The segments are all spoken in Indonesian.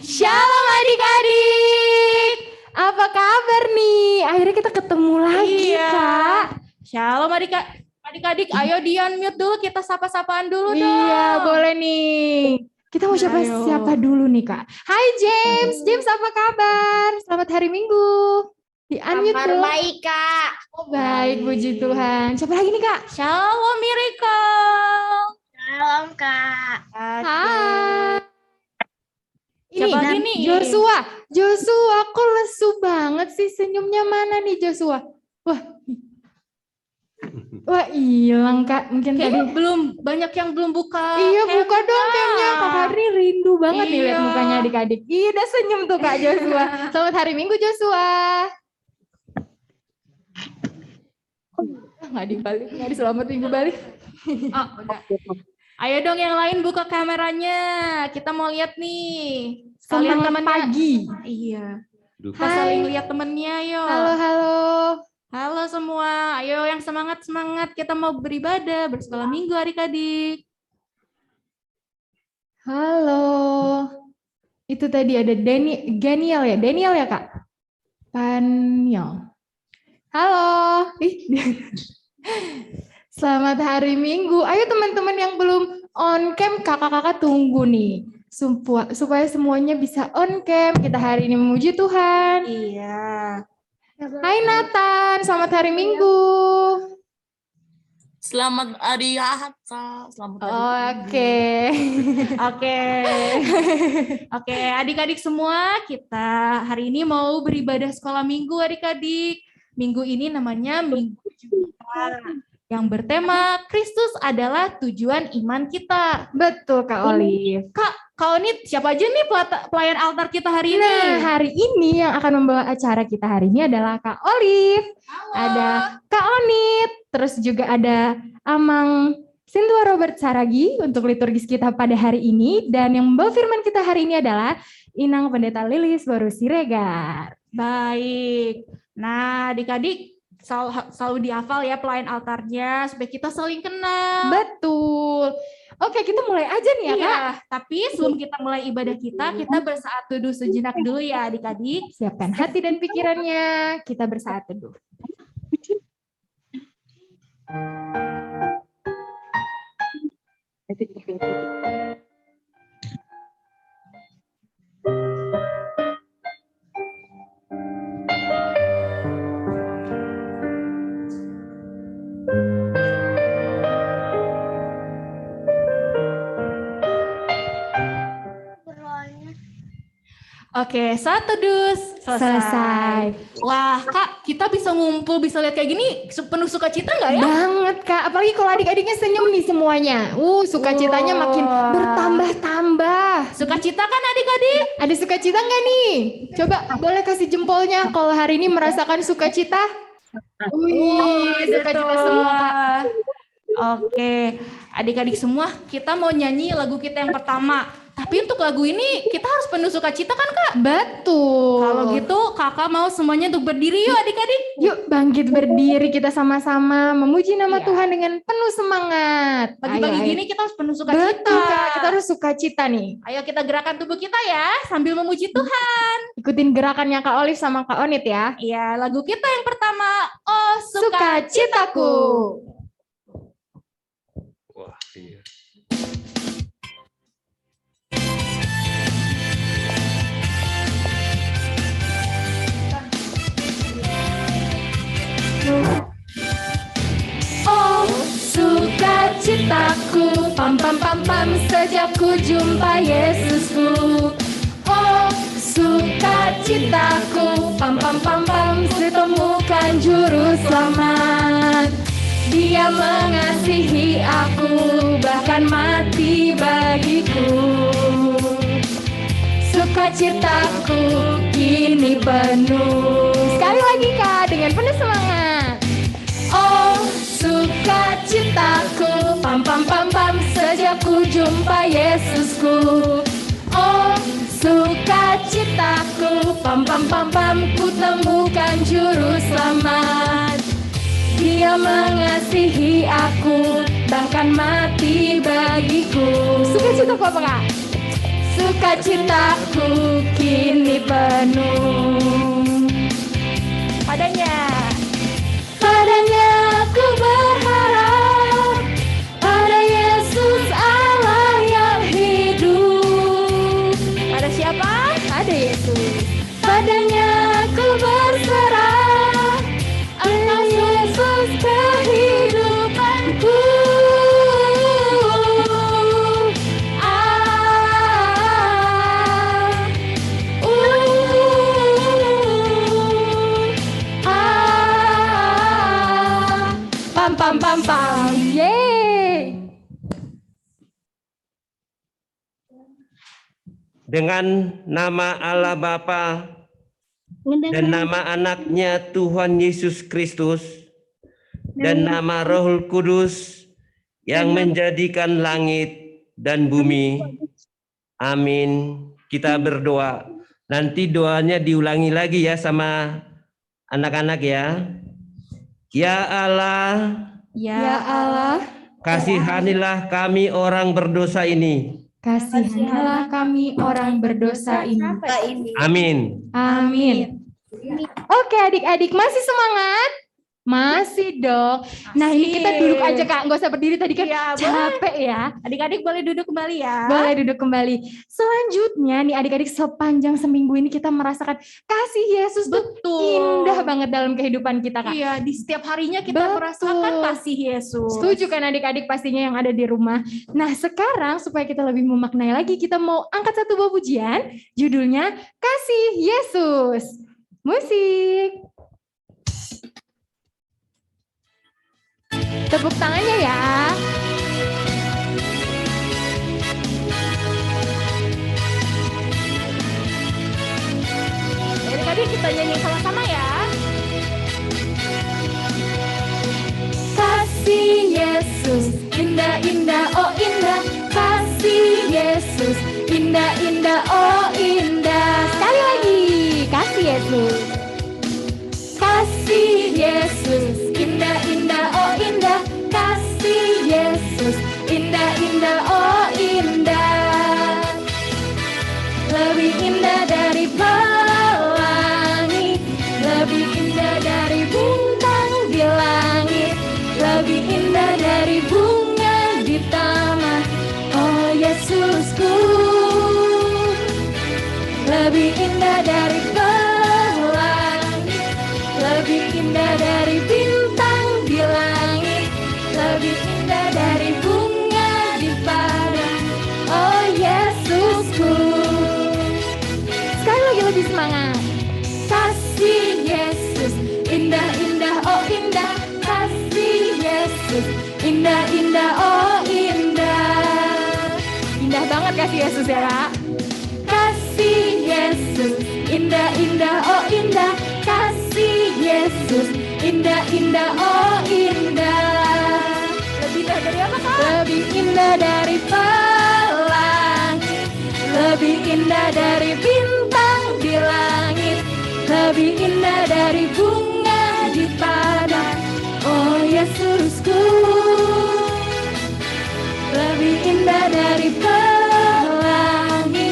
Shalom adik-adik. Apa kabar nih? Akhirnya kita ketemu lagi, Kak. Shalom adik-adik. Ayo di-unmute dulu, kita sapa-sapaan dulu dong. Iya, boleh nih. Kita mau siapa dulu nih, Kak? Hai James. James apa kabar? Selamat hari Minggu. Di-unmute kabar dulu. baik, Kak. Oh, baik, puji Tuhan. Siapa lagi nih, Kak? Shalom Miracle. Shalom, Kak. Hai. Siapa lagi nih? Joshua, kok lesu banget sih senyumnya, mana nih Joshua? Wah hilang Kak, mungkin Kayaknya tadi. banyak yang belum buka. Iya buka dong camnya, Kak Hari rindu banget nih lihat mukanya adik-adik. Iya udah senyum tuh Kak Joshua. Selamat hari Minggu Joshua. Nggak dibalik, nggak diselamat Minggu balik. Oh, udah. Ayo dong yang lain buka kameranya. Kita mau lihat nih. Semangat pagi. Iya. Kita Hai. saling lihat temennya yuk. Halo. Halo semua. Ayo yang semangat. Kita mau beribadah bersekolah minggu adik-adik. Halo. Itu tadi ada Daniel ya Kak? Paniel. Halo. Selamat hari Minggu. Ayo teman-teman yang belum on cam, kakak-kakak tunggu nih. Supaya semuanya bisa on cam. Kita hari ini memuji Tuhan. Iya. Hai Nathan, selamat hari Minggu. Selamat hari Ahad, selamat hari Oke, adik-adik semua, kita hari ini mau beribadah sekolah minggu adik-adik. Minggu ini namanya Minggu Jumat yang bertema Kristus adalah tujuan iman kita. Betul Kak Olive. Kak Onit, siapa aja nih pelayan altar kita hari ini? Nah, hari ini yang akan membawa acara kita hari ini adalah Kak Olive. Halo. Ada Kak Onit, terus juga ada Amang Sintua Robert Saragi untuk liturgis kita pada hari ini. Dan yang membawa firman kita hari ini adalah Inang Pendeta Lilis Baru Siregar. Baik. Nah, adik-adik selalu dihafal ya pelayan altarnya supaya kita saling kenal. Betul. Oke, kita mulai aja nih ya, Kak. Tapi sebelum kita mulai ibadah kita bersaat teduh sejenak dulu ya adik-adik. Siapkan hati dan pikirannya, kita bersaat teduh. Oke, saat teduh selesai. Wah, Kak, kita bisa ngumpul, bisa lihat kayak gini penuh sukacita nggak ya? Banget, Kak. Apalagi kalau adik-adiknya senyum nih semuanya. Sukacitanya makin bertambah-tambah. Sukacita kan adik-adik? Ada sukacita nggak nih? Coba boleh kasih jempolnya kalau hari ini merasakan sukacita. Wih, sukacita semua. Oke, adik-adik semua, kita mau nyanyi lagu kita yang pertama. Tapi untuk lagu ini kita harus penuh sukacita kan Kak? Betul. Kalau gitu kakak mau semuanya untuk berdiri yuk adik-adik. Yuk bangkit berdiri kita sama-sama memuji nama Tuhan dengan penuh semangat. Pagi-pagi gini kita harus penuh sukacita. Betul Kak, kita harus sukacita nih. Ayo kita gerakan tubuh kita ya sambil memuji Tuhan. Ikutin gerakannya Kak Olive sama Kak Onit ya. Iya, lagu kita yang pertama, Oh Sukacitaku. Wah, iya. Oh sukacitaku, pam pam pam pam, sejak ku jumpa Yesusku. Oh sukacitaku, pam pam pam pam, kutemukan juru selamat. Dia mengasihi aku, bahkan mati bagiku. Sukacitaku kini penuh. Sekali lagi Kak, dengan penuh semangat. Oh sukacitaku, pam pam pam pam, sejak ku jumpa Yesusku. Oh sukacitaku, pam pam pam pam, ku temukan juru selamat. Dia mengasihi aku, bahkan mati bagiku. Sukacitaku apa Kak? sukacitaku kini penuh. Padanya ku berharap, pada Yesus Allah yang hidup. Pada siapa? Pada Yesus. Padanya ku berserah, pada Yesus kehidupanku. Pam pam pam pam, yeay. Dengan nama Allah Bapa dan nama anaknya Tuhan Yesus Kristus dan nama Roh Kudus yang menjadikan langit dan bumi. Amin. Kita berdoa. Nanti doanya diulangi lagi ya sama anak-anak ya. Ya Allah, Ya Allah, kasihanilah kami orang berdosa ini. kasihanilah kami orang berdosa ini. Amin. Amin. Oke adik-adik, masih semangat? Masih dong. Nah ini kita duduk aja Kak, nggak usah berdiri tadi kan Iya, capek ya. Adik-adik boleh duduk kembali ya. Boleh duduk kembali. Selanjutnya nih adik-adik, sepanjang seminggu ini kita merasakan kasih Yesus tuh Betul. indah banget dalam kehidupan kita Kak. Iya, di setiap harinya kita Betul. merasakan kasih Yesus. Setuju kan adik-adik pastinya yang ada di rumah. Nah sekarang supaya kita lebih memaknai lagi, kita mau angkat satu buah pujian, judulnya Kasih Yesus. Musik. Tepuk tangannya ya. Adik-adik kita nyanyi sama-sama ya. Kasih Yesus, indah-indah, oh indah. Kasih Yesus, indah-indah, oh indah. Sekali lagi, kasih Yesus. Kasih Yesus, indah-indah, oh indah. Kasih Yesus, indah-indah, oh indah. Lebih indah dari pelangi, lebih indah dari bintang di langit, lebih indah dari bunga di taman. Oh Yesusku, lebih indah dari pelangi, lebih indah dari bintang di langit, lebih indah dari bunga di padang. Oh Yesusku. Sekali lagi lebih semangat. Kasih Yesus, indah-indah, oh indah. Kasih Yesus, indah-indah, oh indah. Indah banget kasih Yesus ya Kak. Kasih Yesus, indah-indah, oh indah. Kasih Yesus, indah-indah, oh indah. Lebih indah dari apa Kak? Lebih indah dari pelangi, lebih indah dari bintang di langit, lebih indah dari bunga di padang. Oh Yesusku, lebih indah dari pelangi,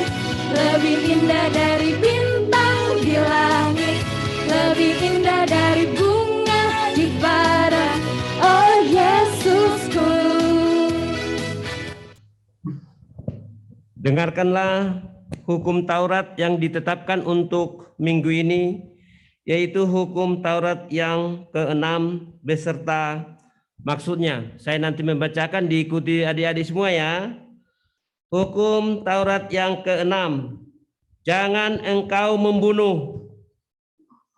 lebih indah dari bintang di langit, lebih indah dari bunga di padang. Oh Yesusku. Dengarkanlah hukum Taurat yang ditetapkan untuk minggu ini, yaitu hukum Taurat yang ke-6 beserta maksudnya. Saya nanti membacakan, diikuti adik-adik semua ya. Hukum Taurat yang ke-6. Jangan engkau membunuh.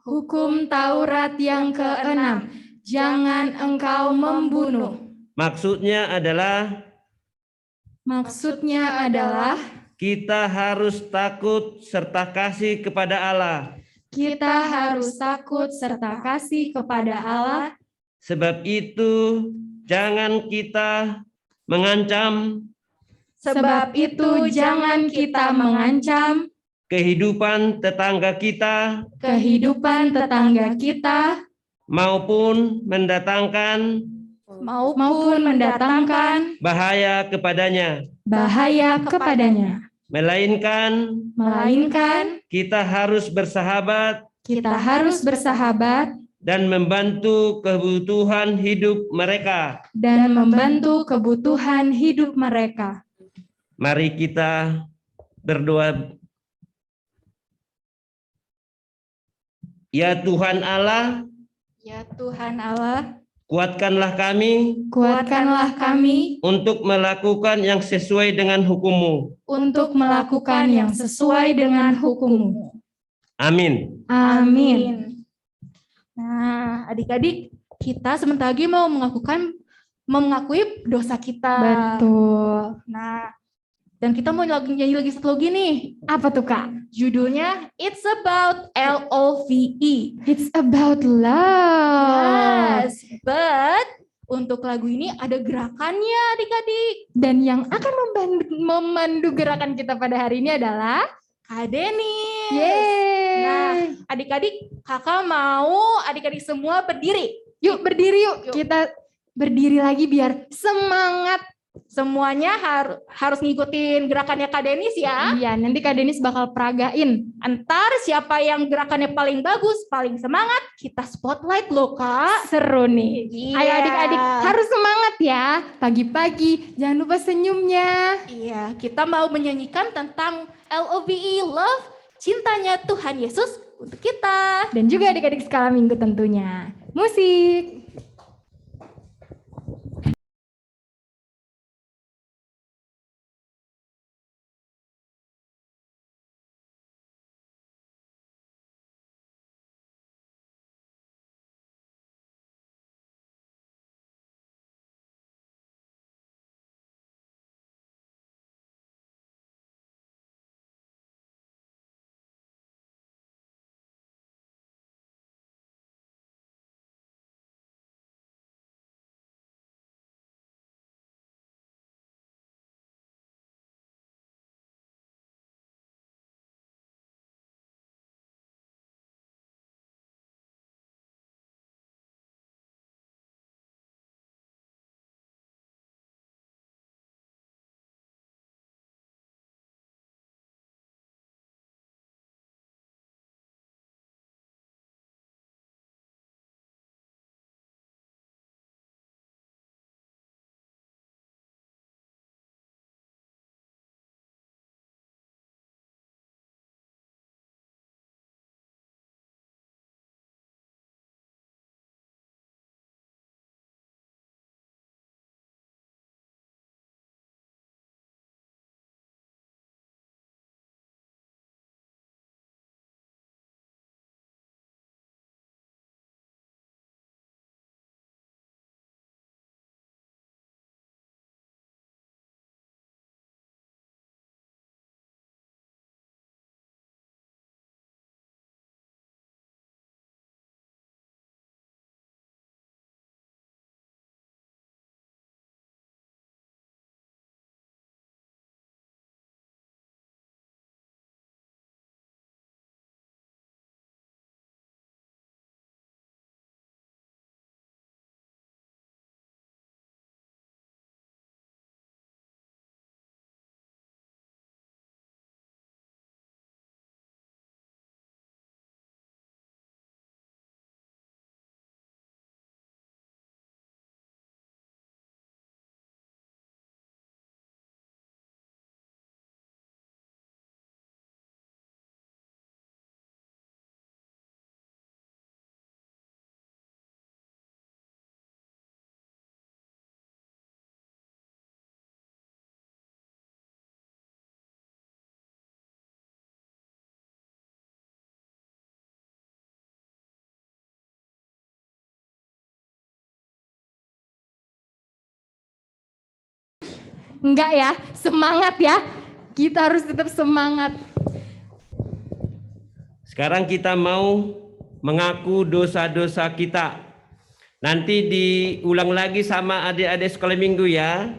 Hukum Taurat yang ke-6. Jangan engkau membunuh. Maksudnya adalah kita harus takut serta kasih kepada Allah. Kita harus takut serta kasih kepada Allah. Sebab itu jangan kita mengancam Sebab itu jangan kita mengancam kehidupan tetangga kita kehidupan tetangga kita maupun mendatangkan maupun mendatangkan bahaya kepadanya. bahaya kepadanya. melainkan kita harus bersahabat dan membantu kebutuhan hidup mereka. Mari kita berdoa. Ya Tuhan Allah, kuatkanlah kami untuk melakukan yang sesuai dengan hukum-Mu. Amin. Nah, adik-adik, kita sebentar lagi mau mengakui dosa kita. Betul. Nah, dan kita mau nyanyi lagi satu lagi nih. Apa tuh, Kak? Judulnya It's About Love. It's about love. Yes, but untuk lagu ini ada gerakannya adik-adik. Dan yang akan memandu gerakan kita pada hari ini adalah Kak Denis. Yeay. Nah, adik-adik, kakak mau adik-adik semua berdiri. Yuk berdiri yuk. Kita berdiri lagi biar semangat. Semuanya harus ngikutin gerakannya Kak Denis ya. Iya, nanti Kak Denis bakal peragain. Antar siapa yang gerakannya paling bagus, paling semangat, kita spotlight loh Kak. Seru nih. Iya. Ayo adik-adik, harus semangat ya. Pagi-pagi, jangan lupa senyumnya. Iya, kita mau menyanyikan tentang LOVE, Love, cintanya Tuhan Yesus untuk kita. Dan juga adik-adik skala minggu tentunya. Musik. Enggak ya, semangat ya. Kita harus tetap semangat. Sekarang kita mau mengaku dosa-dosa kita. Nanti diulang lagi sama adik-adik sekolah minggu ya.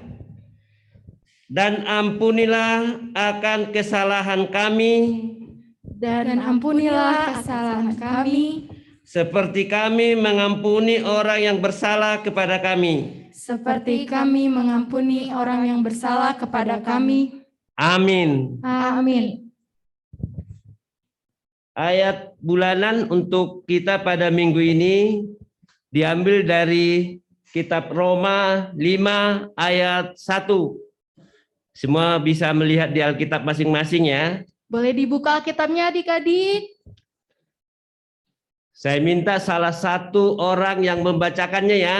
Dan ampunilah akan kesalahan kami. Dan ampunilah kesalahan kami. Seperti kami mengampuni orang yang bersalah kepada kami. Seperti kami mengampuni orang yang bersalah kepada kami. Amin. Amin. Ayat bulanan untuk kita pada minggu ini diambil dari kitab Roma 5 ayat 1. Semua bisa melihat di Alkitab masing-masing ya. Boleh dibuka Alkitabnya adik-adik? Saya minta salah satu orang yang membacakannya ya.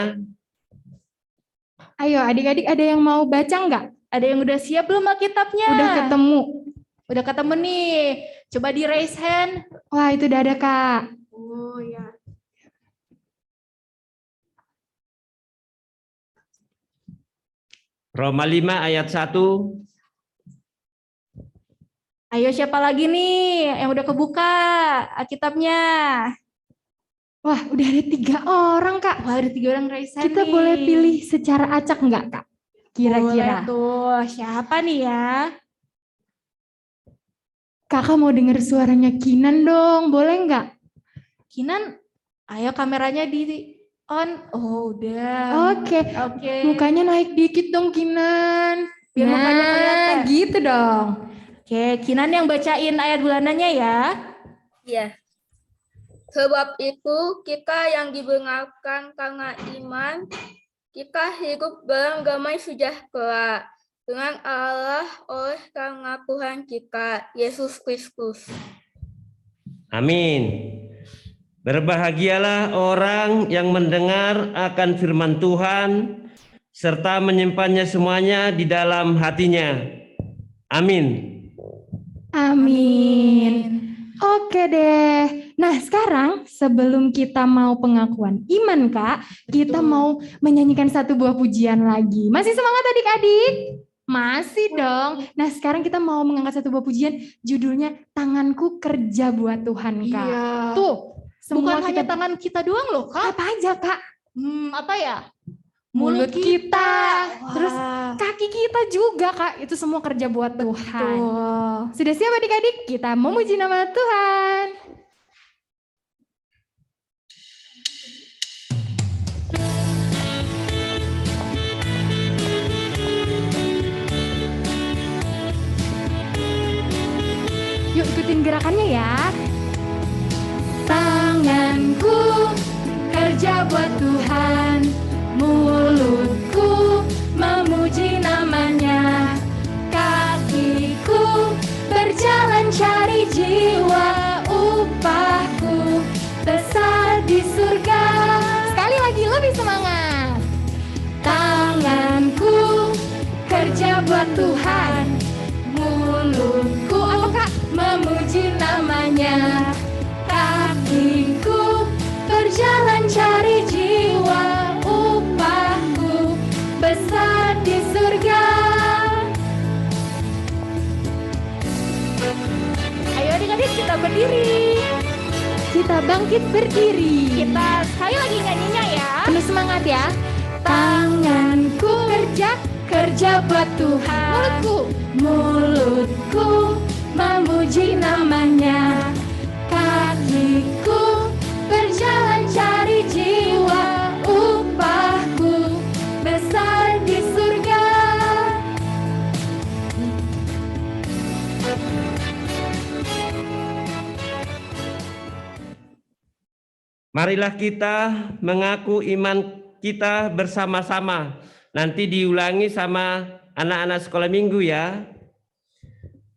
Ayo adik-adik, ada yang mau baca nggak? Ada yang udah siap belum Alkitabnya? Udah ketemu. Udah ketemu nih. Coba di raise hand. Wah, itu udah ada, Kak. Oh ya. Roma 5 ayat 1. Ayo siapa lagi nih yang udah kebuka Alkitabnya? Wah, udah ada 3 orang, Kak. Wah, ada 3 orang raise hand Kita nih. boleh pilih secara acak nggak, Kak? Kira-kira. Boleh tuh. Siapa nih ya? Kakak mau denger suaranya Kinan dong, boleh nggak? Kinan, ayo kameranya di on. Oh, udah. Oke. Oke. Mukanya naik dikit dong, Kinan. Biar mukanya kelihatan. Gitu dong. Oke, Kinan yang bacain ayat bulanannya ya. Ya. Sebab itu kita yang dibenarkan karena iman, kita hidup dalam damai sejahtera dengan Allah oleh karena Tuhan kita, Yesus Kristus. Amin. Berbahagialah orang yang mendengar akan firman Tuhan serta menyimpannya semuanya di dalam hatinya. Amin. Amin. Oke deh. Nah, sekarang sebelum kita mau pengakuan iman, Kak, kita mau menyanyikan satu buah pujian lagi. Masih semangat adik-adik? Masih dong. Nah, sekarang kita mau mengangkat satu buah pujian, judulnya Tanganku Kerja Buat Tuhan, Kak. Iya. Tuh, semua Bukan kita hanya tangan kita doang loh, Kak. apa aja, Kak? Apa ya? Mulut kita, terus Wah. kaki kita juga, Kak. Itu semua kerja buat Tuhan. Tuh. Sudah siap adik-adik? Kita memuji nama Tuhan. Yuk ikutin gerakannya ya. Tanganku kerja buat Tuhan, mulutku memuji namanya, kakiku berjalan cari jiwa, upahku besar di surga. Sekali lagi lebih semangat. Tanganku kerja buat Tuhan, mulutku apa Kak? Memuji namanya, kakiku berjalan cari jiwa, upahku besar di surga. Ayo adik-adik kita berdiri. Kita bangkit berdiri. Kita sekali lagi nyanyinya ya. Penuh semangat ya. Tanganku kerja buat Tuhan. Mulutku memuji namanya, kakiku berjalan cari jiwa, upahku besar di surga. Marilah kita mengaku iman kita bersama-sama. Nanti diulangi sama anak-anak sekolah minggu ya.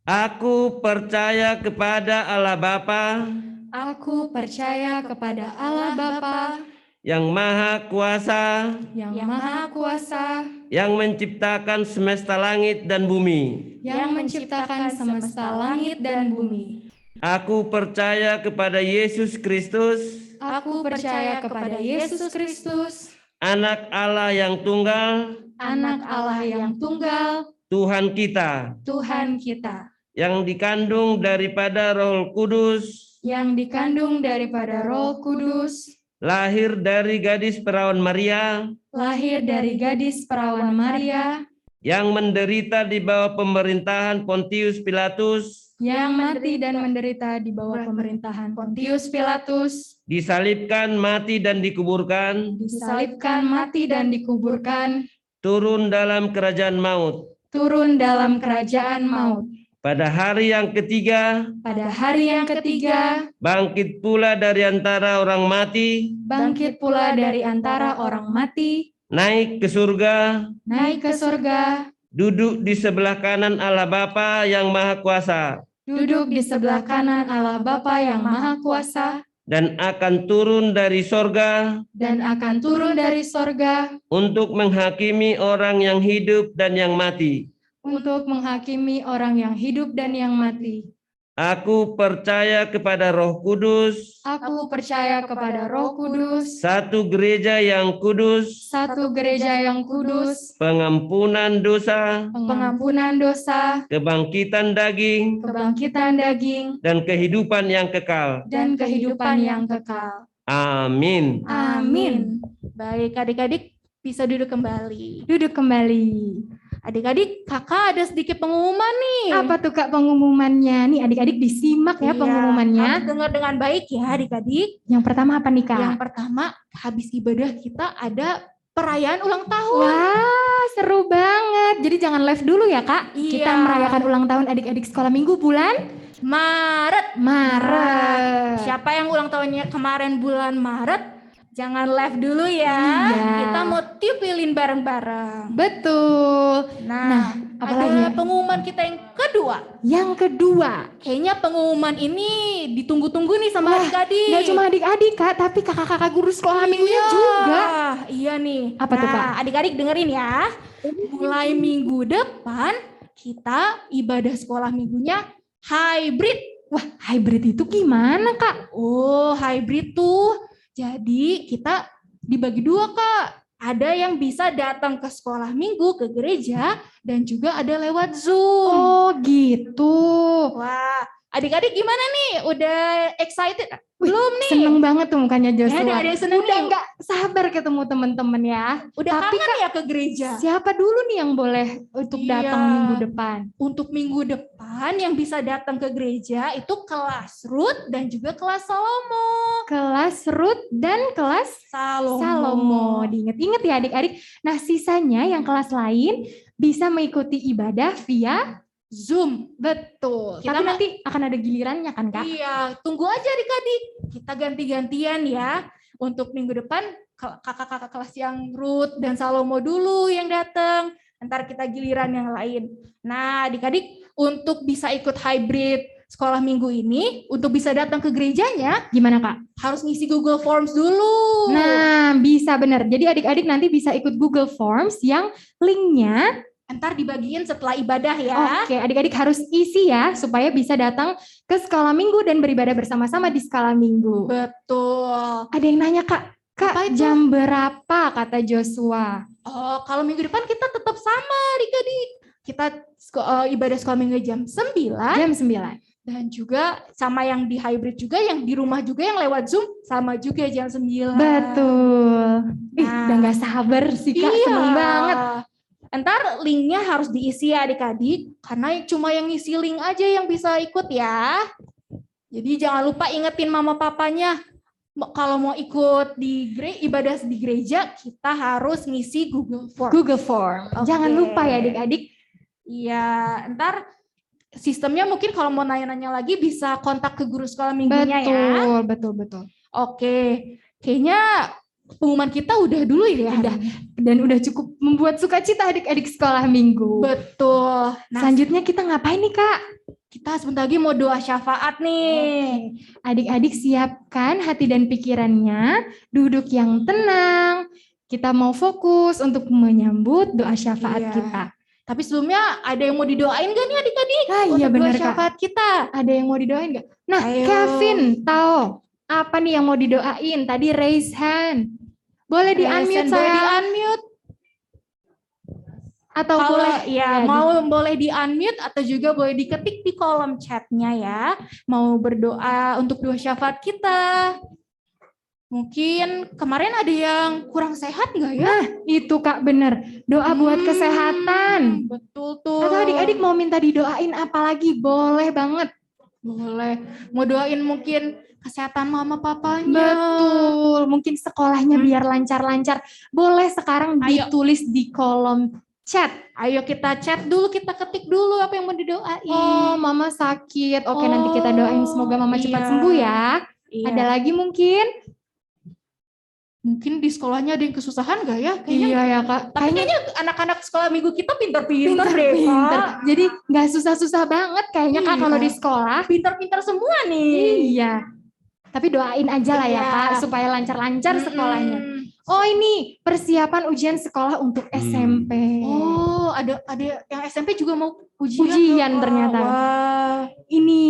Aku percaya kepada Allah Bapa Aku percaya kepada Allah Bapa yang Maha Kuasa, yang Maha Kuasa, yang menciptakan semesta langit dan bumi. yang menciptakan semesta langit dan bumi. Aku percaya kepada Yesus Kristus, Aku percaya kepada Yesus Kristus, Anak Allah yang tunggal, Anak Allah yang tunggal, Tuhan kita, Tuhan kita, yang dikandung daripada Roh Kudus, yang dikandung daripada Roh Kudus, lahir dari gadis perawan Maria, lahir dari gadis perawan Maria, yang menderita di bawah pemerintahan Pontius Pilatus, yang mati dan menderita di bawah pemerintahan Pontius Pilatus, disalibkan, mati dan dikuburkan, disalibkan, mati dan dikuburkan, turun dalam kerajaan maut. turun dalam kerajaan maut. Pada hari yang ketiga, Pada hari yang ketiga, bangkit pula dari antara orang mati, bangkit pula dari antara orang mati, naik ke surga, naik ke surga, duduk di sebelah kanan Allah Bapa yang Maha Kuasa, duduk di sebelah kanan Allah Bapa yang Maha Kuasa, dan akan turun dari sorga dan akan turun dari sorga untuk menghakimi orang yang hidup dan yang mati. untuk menghakimi orang yang hidup dan yang mati. Aku percaya kepada Roh Kudus, Aku percaya kepada Roh Kudus, satu gereja yang kudus, satu gereja yang kudus, pengampunan dosa, pengampunan dosa, kebangkitan daging, kebangkitan daging, dan kehidupan yang kekal. dan kehidupan yang kekal. Amin. Amin. Baik, adik-adik bisa duduk kembali. Duduk kembali. Adik-adik, kakak ada sedikit pengumuman nih. Apa tuh Kak pengumumannya? Nih adik-adik disimak ya Iya, pengumumannya. harus dengar dengan baik ya adik-adik. Yang pertama apa nih Kak? Yang pertama, habis ibadah kita ada perayaan ulang tahun. Wah, seru banget. Jadi jangan live dulu ya Kak. Iya. Kita merayakan ulang tahun adik-adik sekolah minggu bulan Maret. Maret. Siapa yang ulang tahunnya kemarin bulan Maret? Jangan live dulu ya. Iya. Kita mau tiupilin bareng-bareng. Betul. Nah, apalagi ada ya? pengumuman kita yang kedua. Yang kedua, Kayaknya pengumuman ini ditunggu-tunggu nih sama Wah, adik-adik. nggak cuma adik-adik Kak, tapi kakak-kakak guru sekolah minggunya juga. Iya nih. Apa tuh, Kak? Nah, adik-adik dengerin ya. Mulai minggu depan kita ibadah sekolah minggunya hybrid. Wah, hybrid itu gimana Kak? Oh, hybrid tuh. Jadi kita dibagi dua Kak. Ada yang bisa datang ke sekolah minggu, ke gereja, dan juga ada lewat Zoom. Oh gitu. Wah, adik-adik gimana nih? Udah excited? Wih, Belum nih? Seneng banget tuh mukanya Joshua. Ya, ada yang seneng Udah nih. nggak sabar ketemu teman-teman ya. Udah Tapi kangen ya ke gereja? Siapa dulu nih yang boleh untuk Iya. datang minggu depan? Untuk minggu depan yang bisa datang ke gereja itu kelas Ruth dan juga kelas Salomo. Kelas Ruth dan kelas Salomo. Diingat-ingat ya adik-adik. Nah sisanya yang kelas lain bisa mengikuti ibadah via Zoom. betul. Kita Tapi ma- nanti akan ada gilirannya kan Kak? Iya, tunggu aja adik-adik. Kita ganti-gantian ya. Untuk minggu depan kakak-kakak kelas yang Ruth dan Salomo dulu yang datang. Ntar kita giliran yang lain. Nah, adik-adik untuk bisa ikut hybrid sekolah minggu ini, untuk bisa datang ke gerejanya, Gimana Kak? harus ngisi Google Forms dulu. Nah bisa benar. Jadi adik-adik nanti bisa ikut Google Forms yang linknya Ntar dibagiin setelah ibadah ya. Oke, adik-adik harus isi ya supaya bisa datang ke sekolah minggu dan beribadah bersama-sama di sekolah minggu. Betul. Ada yang nanya Kak, Apa itu? jam berapa kata Joshua? Oh, kalau minggu depan kita tetap sama adik-adik. Kita ibadah sekolah minggu jam 9 Jam 9. dan juga sama yang di hybrid juga, yang di rumah juga yang lewat Zoom sama juga jam 9. Betul. Nah. Udah gak sabar sih Kak, Iya. seneng banget. Ntar linknya harus diisi ya adik-adik, karena cuma yang ngisi link aja yang bisa ikut ya. Jadi jangan lupa ingetin mama papanya, kalau mau ikut di ibadah di gereja, kita harus ngisi Google Form. Google Form. Oke. Jangan lupa ya adik-adik. Iya, ntar sistemnya mungkin kalau mau nanya-nanya lagi bisa kontak ke guru sekolah minggunya ya. Betul. Oke, kayaknya pengumuman kita udah dulu ya. Udah. Dan udah cukup membuat sukacita adik-adik sekolah minggu. Betul. Nah, Selanjutnya kita ngapain nih Kak? kita sebentar lagi mau doa syafaat nih. Adik-adik siapkan hati dan pikirannya, duduk yang tenang. Kita mau fokus untuk menyambut doa syafaat Iya. kita. Tapi sebelumnya ada yang mau didoain gak nih adik-adik? Ah iya Untuk benar doa Kak. syafaat kita. Ada yang mau didoain nggak? Nah, Ayo. Kevin, tahu apa nih yang mau didoain? Tadi raise hand. Boleh di-unmute Boleh saya? di-unmute. Atau Kalau boleh ya mau boleh di-unmute atau juga boleh diketik di kolom chatnya ya. Mau berdoa untuk doa syafaat kita. Mungkin kemarin ada yang kurang sehat nggak ya? Nah, itu Kak bener. Doa buat kesehatan. Betul tuh. Atau adik-adik mau minta didoain apa lagi? Boleh banget. Boleh. Mau doain mungkin kesehatan mama papanya. Betul. Mungkin sekolahnya biar lancar-lancar. Boleh sekarang Ayo. ditulis di kolom Chat. Ayo kita chat dulu, kita ketik dulu apa yang mau didoain. Oh, Mama sakit. Oke, nanti kita doain semoga Mama cepat iya. sembuh ya. Iya. Ada lagi mungkin? Mungkin di sekolahnya ada yang kesusahan gak ya? Kayaknya, Iya ya Kak. tapi kayaknya anak-anak sekolah minggu kita pinter-pinter deh, pinter. Kak. Jadi nggak susah-susah banget kayaknya Kak Iya. kalau di sekolah. Pinter-pinter semua nih. Iya. Tapi doain aja lah ya Iya. Kak supaya lancar-lancar sekolahnya. Mm-mm. Oh ini persiapan ujian sekolah untuk SMP. Oh, ada yang SMP juga mau ujian. Ujian loh, Kak. ternyata. Wah. Ini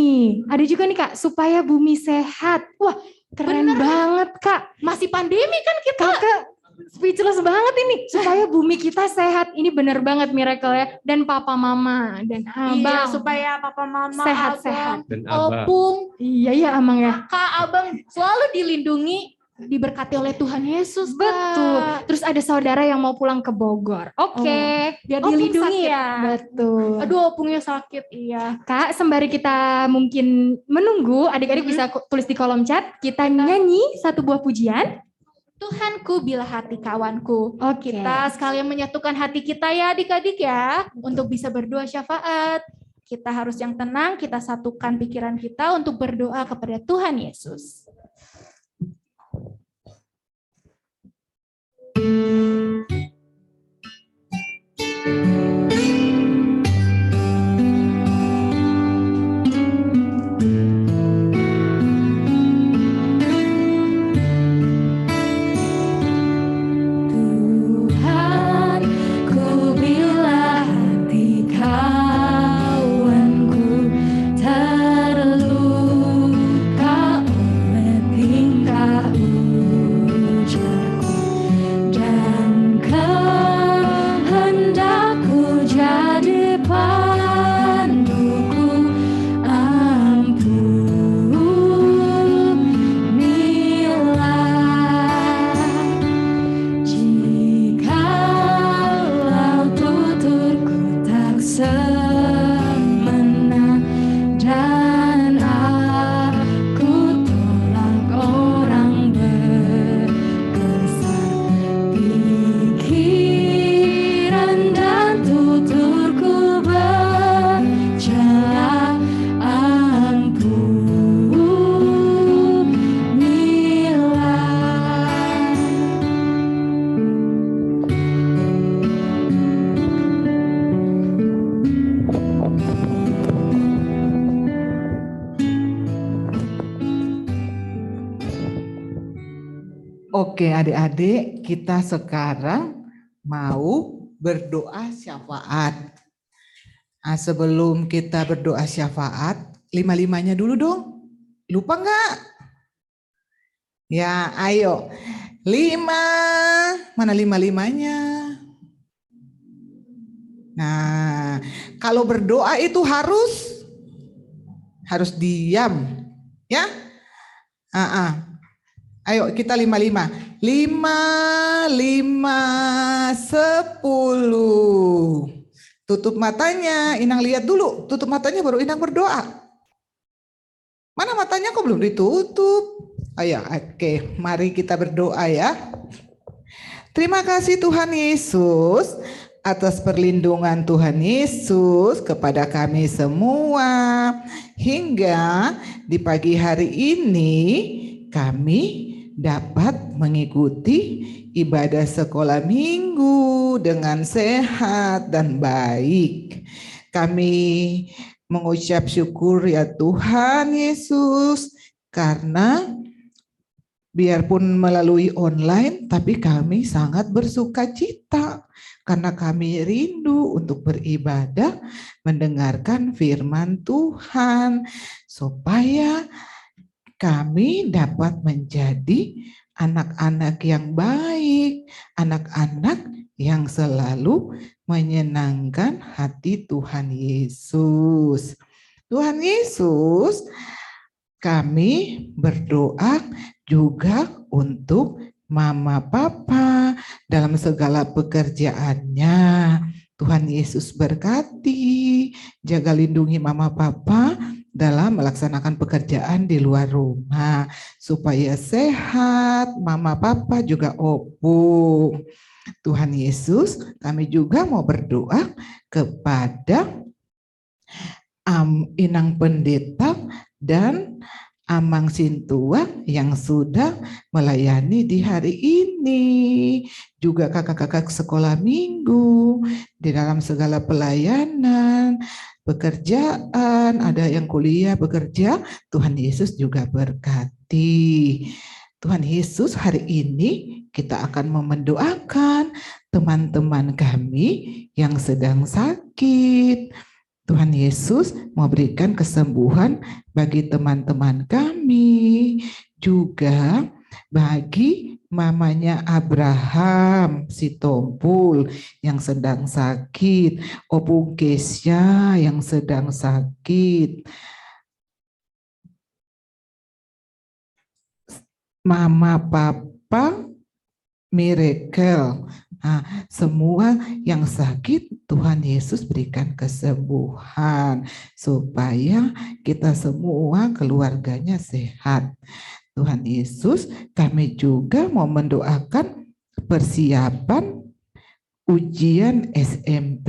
ada juga nih Kak supaya bumi sehat. Wah keren Bener. banget Kak. Masih pandemi kan kita. Kakak speechless banget ini supaya bumi kita sehat. Ini bener banget miracle ya. Dan papa mama dan Iya, abang supaya papa mama, sehat-sehat. Dan Abah. opung, Iya ya Amang ya. kakak, abang selalu dilindungi, diberkati oleh Tuhan Yesus. Kak. Betul. Terus ada saudara yang mau pulang ke Bogor. Oke. Biar Opung dilindungi sakit. ya. Betul. Aduh, opungnya sakit, iya. Kak, sembari kita mungkin menunggu, adik-adik bisa tulis di kolom chat. Kita nyanyi satu buah pujian. Tuhanku bila hati kawanku. Oke. Kita sekalian menyatukan hati kita ya adik-adik ya. Untuk bisa berdoa syafaat. Kita harus yang tenang, kita satukan pikiran kita untuk berdoa kepada Tuhan Yesus. Tuhan, ku bila hati kawanku terluka oleh tingkah ujarku dan kehendakku jadi panduku, ampunilah. Jikalau tuturku tak semena dan aku tolak orang berkesan, pikiran dan tuturku bercela, ampunilah. Oke adik-adik, kita sekarang mau berdoa syafaat. Nah, sebelum kita berdoa syafaat, lima-limanya dulu dong. Lupa nggak? Ya, ayo. 5. Mana 5-limanya? Nah, kalau berdoa itu harus diam. Ya? Ayo kita 5-5. 5, 10. Tutup matanya, Inang lihat dulu. Tutup matanya baru Inang berdoa. Mana matanya kok belum ditutup? Ayo, oke, mari kita berdoa ya. Terima kasih Tuhan Yesus atas perlindungan Tuhan Yesus kepada kami semua. Hingga di pagi hari ini kami dapat mengikuti ibadah sekolah minggu dengan sehat dan baik. Kami mengucap syukur ya Tuhan Yesus, karena biarpun melalui online tapi kami sangat bersuka cita karena kami rindu untuk beribadah, mendengarkan firman Tuhan, supaya kami dapat menjadi anak-anak yang baik, anak-anak yang selalu menyenangkan hati Tuhan Yesus. Tuhan Yesus, kami berdoa juga untuk Mama Papa dalam segala pekerjaannya. Tuhan Yesus berkati, jaga lindungi Mama Papa dalam melaksanakan pekerjaan di luar rumah supaya sehat, Mama Papa juga opung. Tuhan Yesus, kami juga mau berdoa kepada Inang Pendeta dan Amang Sintua yang sudah melayani di hari ini. Juga kakak-kakak sekolah minggu di dalam segala pelayanan, pekerjaan, ada yang kuliah, bekerja, Tuhan Yesus juga berkati. Tuhan Yesus, hari ini kita akan mendoakan teman-teman kami yang sedang sakit. Tuhan Yesus mau berikan kesembuhan bagi teman-teman kami, juga bagi mamanya Abraham si Tompul yang sedang sakit, Opung Kesya yang sedang sakit, Mama Papa Miracle. Nah, semua yang sakit Tuhan Yesus berikan kesembuhan supaya kita semua keluarganya sehat. Tuhan Yesus, kami juga mau mendoakan persiapan ujian SMP.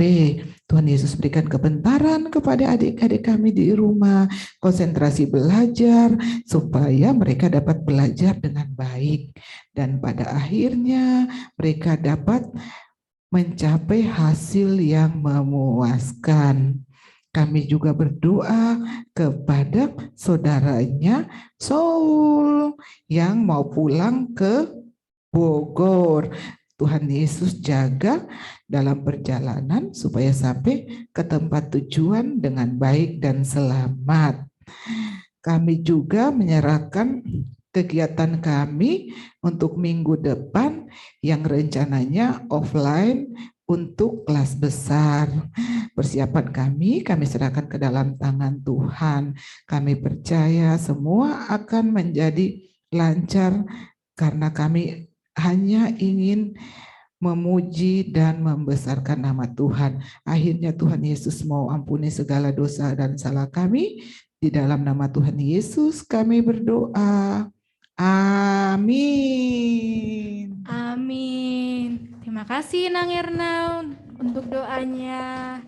Tuhan Yesus berikan kebenaran kepada adik-adik kami di rumah, konsentrasi belajar supaya mereka dapat belajar dengan baik dan pada akhirnya mereka dapat mencapai hasil yang memuaskan. Kami juga berdoa kepada saudaranya Saul yang mau pulang ke Bogor. Tuhan Yesus jaga dalam perjalanan supaya sampai ke tempat tujuan dengan baik dan selamat. Kami juga menyerahkan kegiatan kami untuk minggu depan yang rencananya offline untuk kelas besar. Persiapan kami serahkan ke dalam tangan Tuhan. Kami percaya semua akan menjadi lancar karena kami hanya ingin memuji dan membesarkan nama Tuhan. Akhirnya Tuhan Yesus mau ampuni segala dosa dan salah kami. Di dalam nama Tuhan Yesus kami berdoa. Amin. Amin. Terima kasih Nang Erna untuk doanya.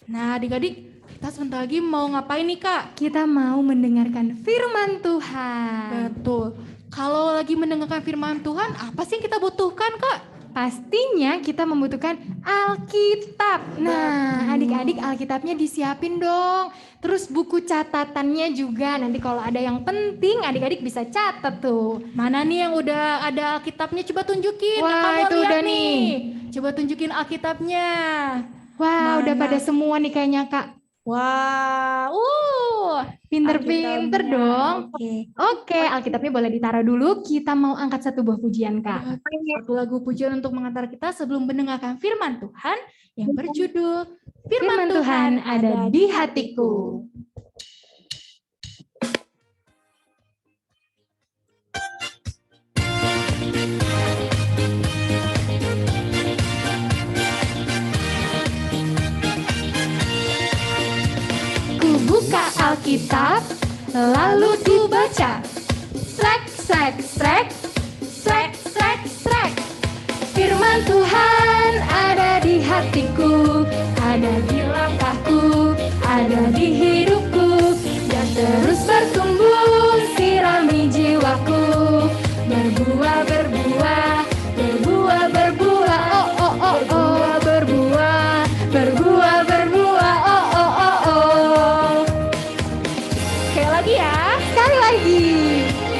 Nah adik-adik, kita sebentar lagi mau ngapain nih Kak? Kita mau mendengarkan firman Tuhan. Betul. Kalau lagi mendengarkan firman Tuhan, apa sih yang kita butuhkan Kak? Pastinya kita membutuhkan Alkitab. Nah, adik-adik Alkitabnya disiapin dong. Terus buku catatannya juga. Nanti kalau ada yang penting, adik-adik bisa catat tuh. Mana nih yang udah ada Alkitabnya? Coba tunjukin. Wah, Kamu itu lihat udah nih. Coba tunjukin Alkitabnya. Wah, udah Mana? pada semua nih kayaknya Kak. Wah, Pinter-pinter Alkitabnya. dong. Oke. Oke, Alkitabnya boleh ditaruh dulu. Kita mau angkat satu buah pujian, Kak. Satu lagu pujian untuk mengantar kita sebelum mendengarkan firman Tuhan yang berjudul Firman Tuhan ada di hatiku. Ku buka Alkitab, lalu ku baca. Strek, strek, strek, strek, strek, strek. Firman Tuhan ada di hatiku, ada di langkahku, ada di hidupku, dan terus bertumbuh, sirami jiwaku. Berbuah, berbuah, berbuah, berbuah, oh, oh, oh, oh. Berbuah, berbuah, berbuah, oh, oh, oh, oh. Sekali lagi ya, Sekali lagi.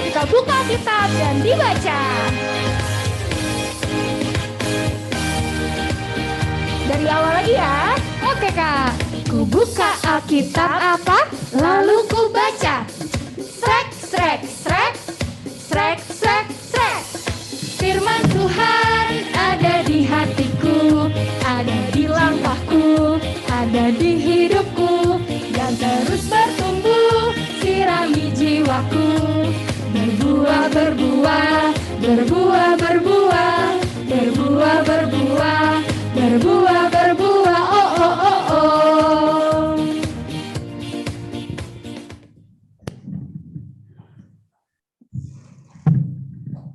kita buka kitab dan dibaca. Dari awal lagi ya. Oke Kak. Ku buka Alkitab apa? Lalu ku baca. Strek, strek, strek, strek, strek, strek. Firman Tuhan ada di hatiku, ada di langkahku, ada di hidupku, dan terus bertumbuh, sirami jiwaku. Berbuah, berbuah, berbuah, berbuah, berbuah, berbuah, berbuah, berbuah, oh, oh, oh, oh.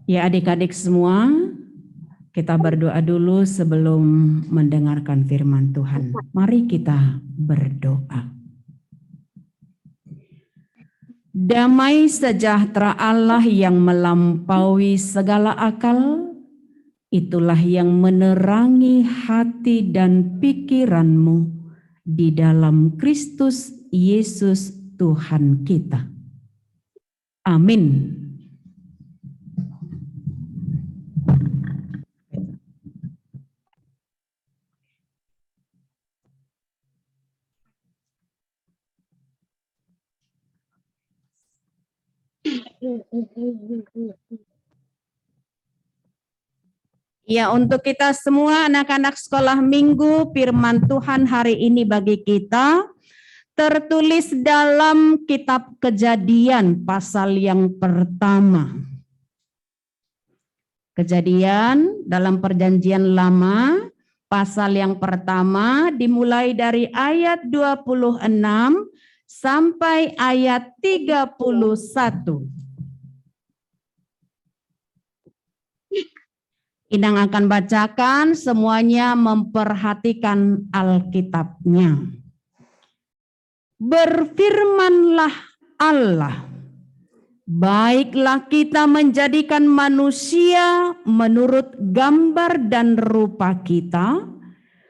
Ya adik-adik semua, Kita berdoa dulu sebelum mendengarkan firman Tuhan. Mari kita berdoa. Damai sejahtera Allah yang melampaui segala akal, itulah yang menerangi hati dan pikiranmu di dalam Kristus Yesus Tuhan kita. Amin. Ya, untuk kita semua anak-anak sekolah minggu, firman Tuhan hari ini bagi kita tertulis dalam kitab Kejadian pasal yang pertama. Kejadian dalam Perjanjian Lama pasal yang pertama dimulai dari ayat 26 sampai ayat 31. Inang akan bacakan, semuanya memperhatikan Alkitabnya. Berfirmanlah Allah, baiklah kita menjadikan manusia menurut gambar dan rupa kita,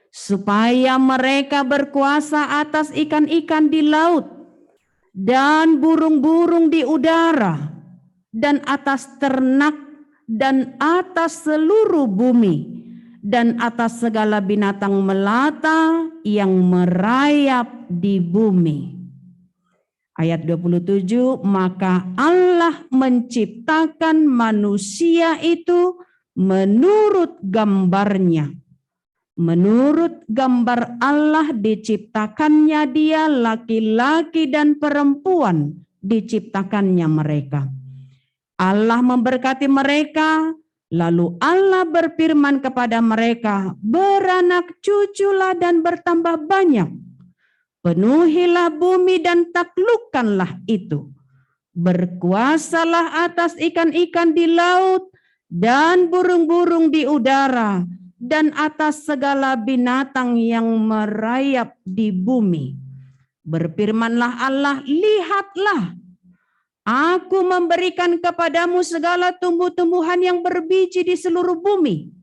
supaya mereka berkuasa atas ikan-ikan di laut, dan burung-burung di udara, dan atas ternak, dan atas seluruh bumi, dan atas segala binatang melata yang merayap di bumi. Ayat 27, maka Allah menciptakan manusia itu menurut gambarnya. Menurut gambar Allah diciptakannya dia, laki-laki dan perempuan diciptakannya mereka. Allah memberkati mereka, lalu Allah berfirman kepada mereka, beranak cuculah dan bertambah banyak. Penuhilah bumi dan taklukkanlah itu. Berkuasalah atas ikan-ikan di laut dan burung-burung di udara dan atas segala binatang yang merayap di bumi. Berfirmanlah Allah, lihatlah, aku memberikan kepadamu segala tumbuh-tumbuhan yang berbiji di seluruh bumi,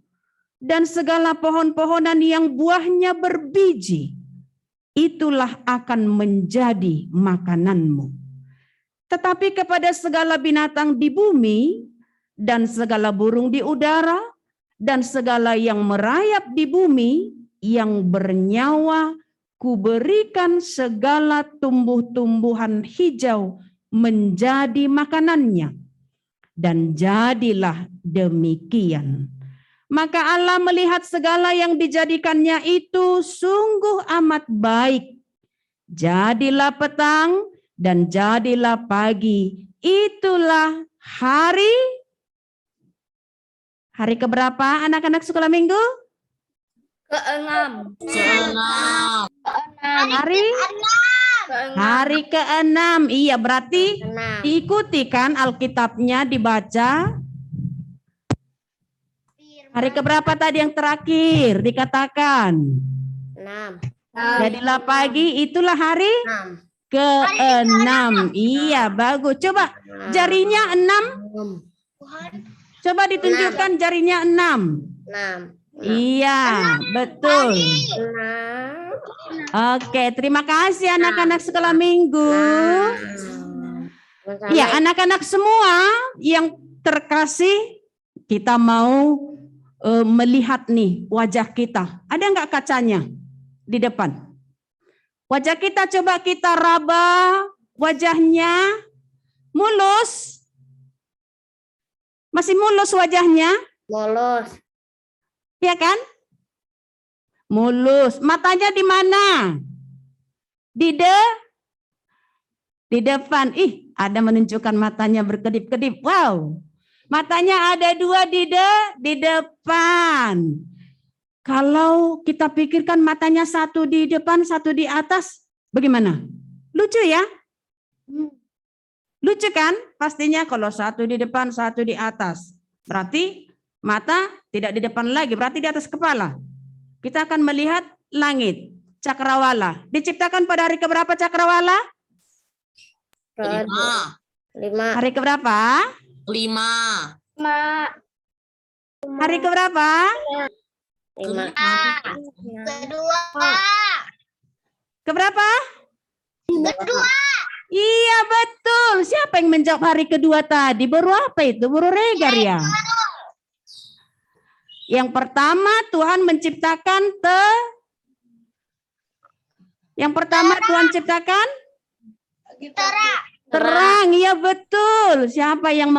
dan segala pohon-pohonan yang buahnya berbiji. Itulah akan menjadi makananmu. Tetapi kepada segala binatang di bumi, dan segala burung di udara, dan segala yang merayap di bumi, yang bernyawa, kuberikan segala tumbuh-tumbuhan hijau menjadi makanannya. Dan jadilah demikian. Maka Allah melihat segala yang dijadikannya itu sungguh amat baik. Jadilah petang dan jadilah pagi. Itulah hari keberapa anak-anak sekolah minggu? Keenam. Hari ke-6. Iya, berarti diikuti kan Alkitabnya dibaca. Hari keberapa tadi yang terakhir dikatakan? 6. Jadilah pagi, itulah hari ke-6. Iya, bagus. Coba jarinya 6. Coba ditunjukkan jarinya 6. 6. Iya, betul. Oke, terima kasih anak-anak sekolah minggu. Ya, anak-anak semua yang terkasih, kita mau melihat nih wajah kita. Ada nggak kacanya di depan? Wajah kita coba kita raba wajahnya. Mulus. Masih mulus wajahnya? Mulus. Ya kan? Mulus. Matanya di mana? Di depan. Ih, ada menunjukkan matanya berkedip-kedip. Wow. Matanya ada 2 di depan. Kalau kita pikirkan matanya 1 di depan, 1 di atas, bagaimana? Lucu ya? Lucu kan? Pastinya kalau 1 di depan, 1 di atas. Berarti Mata tidak di depan lagi, berarti di atas kepala. Kita akan melihat langit, cakrawala. Diciptakan pada hari keberapa cakrawala? 5. Hari keberapa? 5. Hari keberapa? 5. Keberapa? Iya betul. Siapa yang menjawab hari kedua tadi? Baru apa itu? Baru Regar ya? Yang pertama Tuhan menciptakan Yang pertama Tuhan ciptakan terang. Iya betul. Siapa yang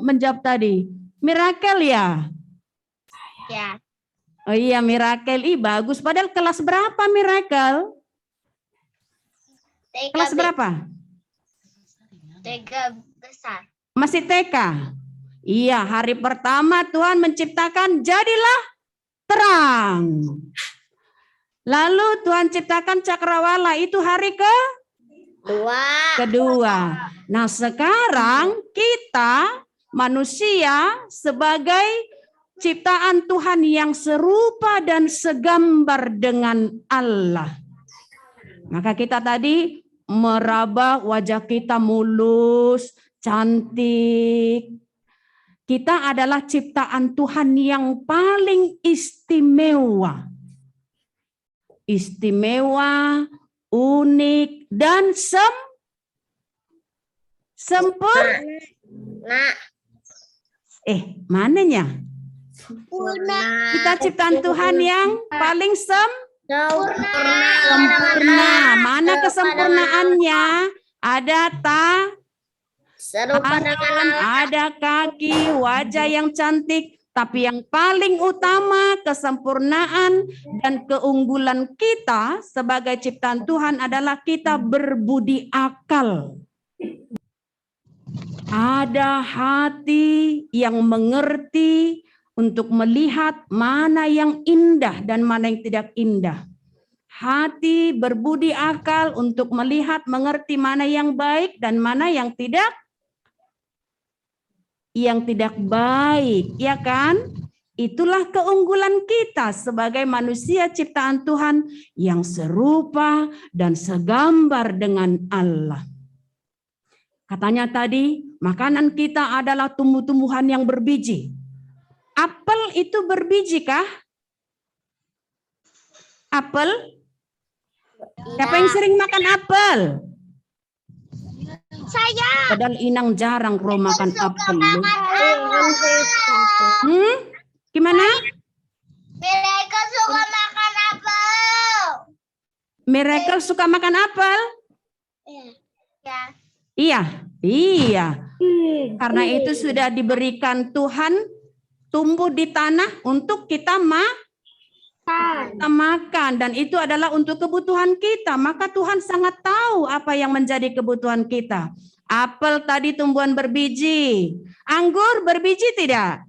menjawab tadi? Miracle ya? Ya. Oh iya Miracle. Ih bagus. Padahal kelas berapa Miracle? Kelas berapa? 3 besar. Masih TK. Iya, hari pertama Tuhan menciptakan jadilah terang. Lalu Tuhan ciptakan cakrawala, itu hari kedua. Nah, sekarang kita manusia sebagai ciptaan Tuhan yang serupa dan segambar dengan Allah. Maka kita tadi meraba wajah kita mulus, cantik. Kita adalah ciptaan Tuhan yang paling istimewa. Istimewa, unik, dan sempurna. Mananya? Kita ciptaan Tuhan yang paling sempurna. Mana kesempurnaannya? Ada tangan, ada kaki, wajah yang cantik, tapi yang paling utama kesempurnaan dan keunggulan kita sebagai ciptaan Tuhan adalah kita berbudi akal. Ada hati yang mengerti untuk melihat mana yang indah dan mana yang tidak indah. Hati berbudi akal untuk melihat, mengerti mana yang baik dan mana yang tidak baik, ya kan? Itulah keunggulan kita sebagai manusia ciptaan Tuhan yang serupa dan segambar dengan Allah. Katanya tadi, makanan kita adalah tumbuh-tumbuhan yang berbiji. Apel itu berbiji kah? Apel? Siapa yang sering makan apel? Saya. Padahal Inang jarang makan apel. Gimana? Mereka suka makan apel. Miracle suka makan apel? Ya. Iya. Karena itu sudah diberikan Tuhan tumbuh di tanah untuk kita makan, dan itu adalah untuk kebutuhan kita. Maka Tuhan sangat tahu apa yang menjadi kebutuhan kita. Apel tadi tumbuhan berbiji. Anggur berbiji tidak?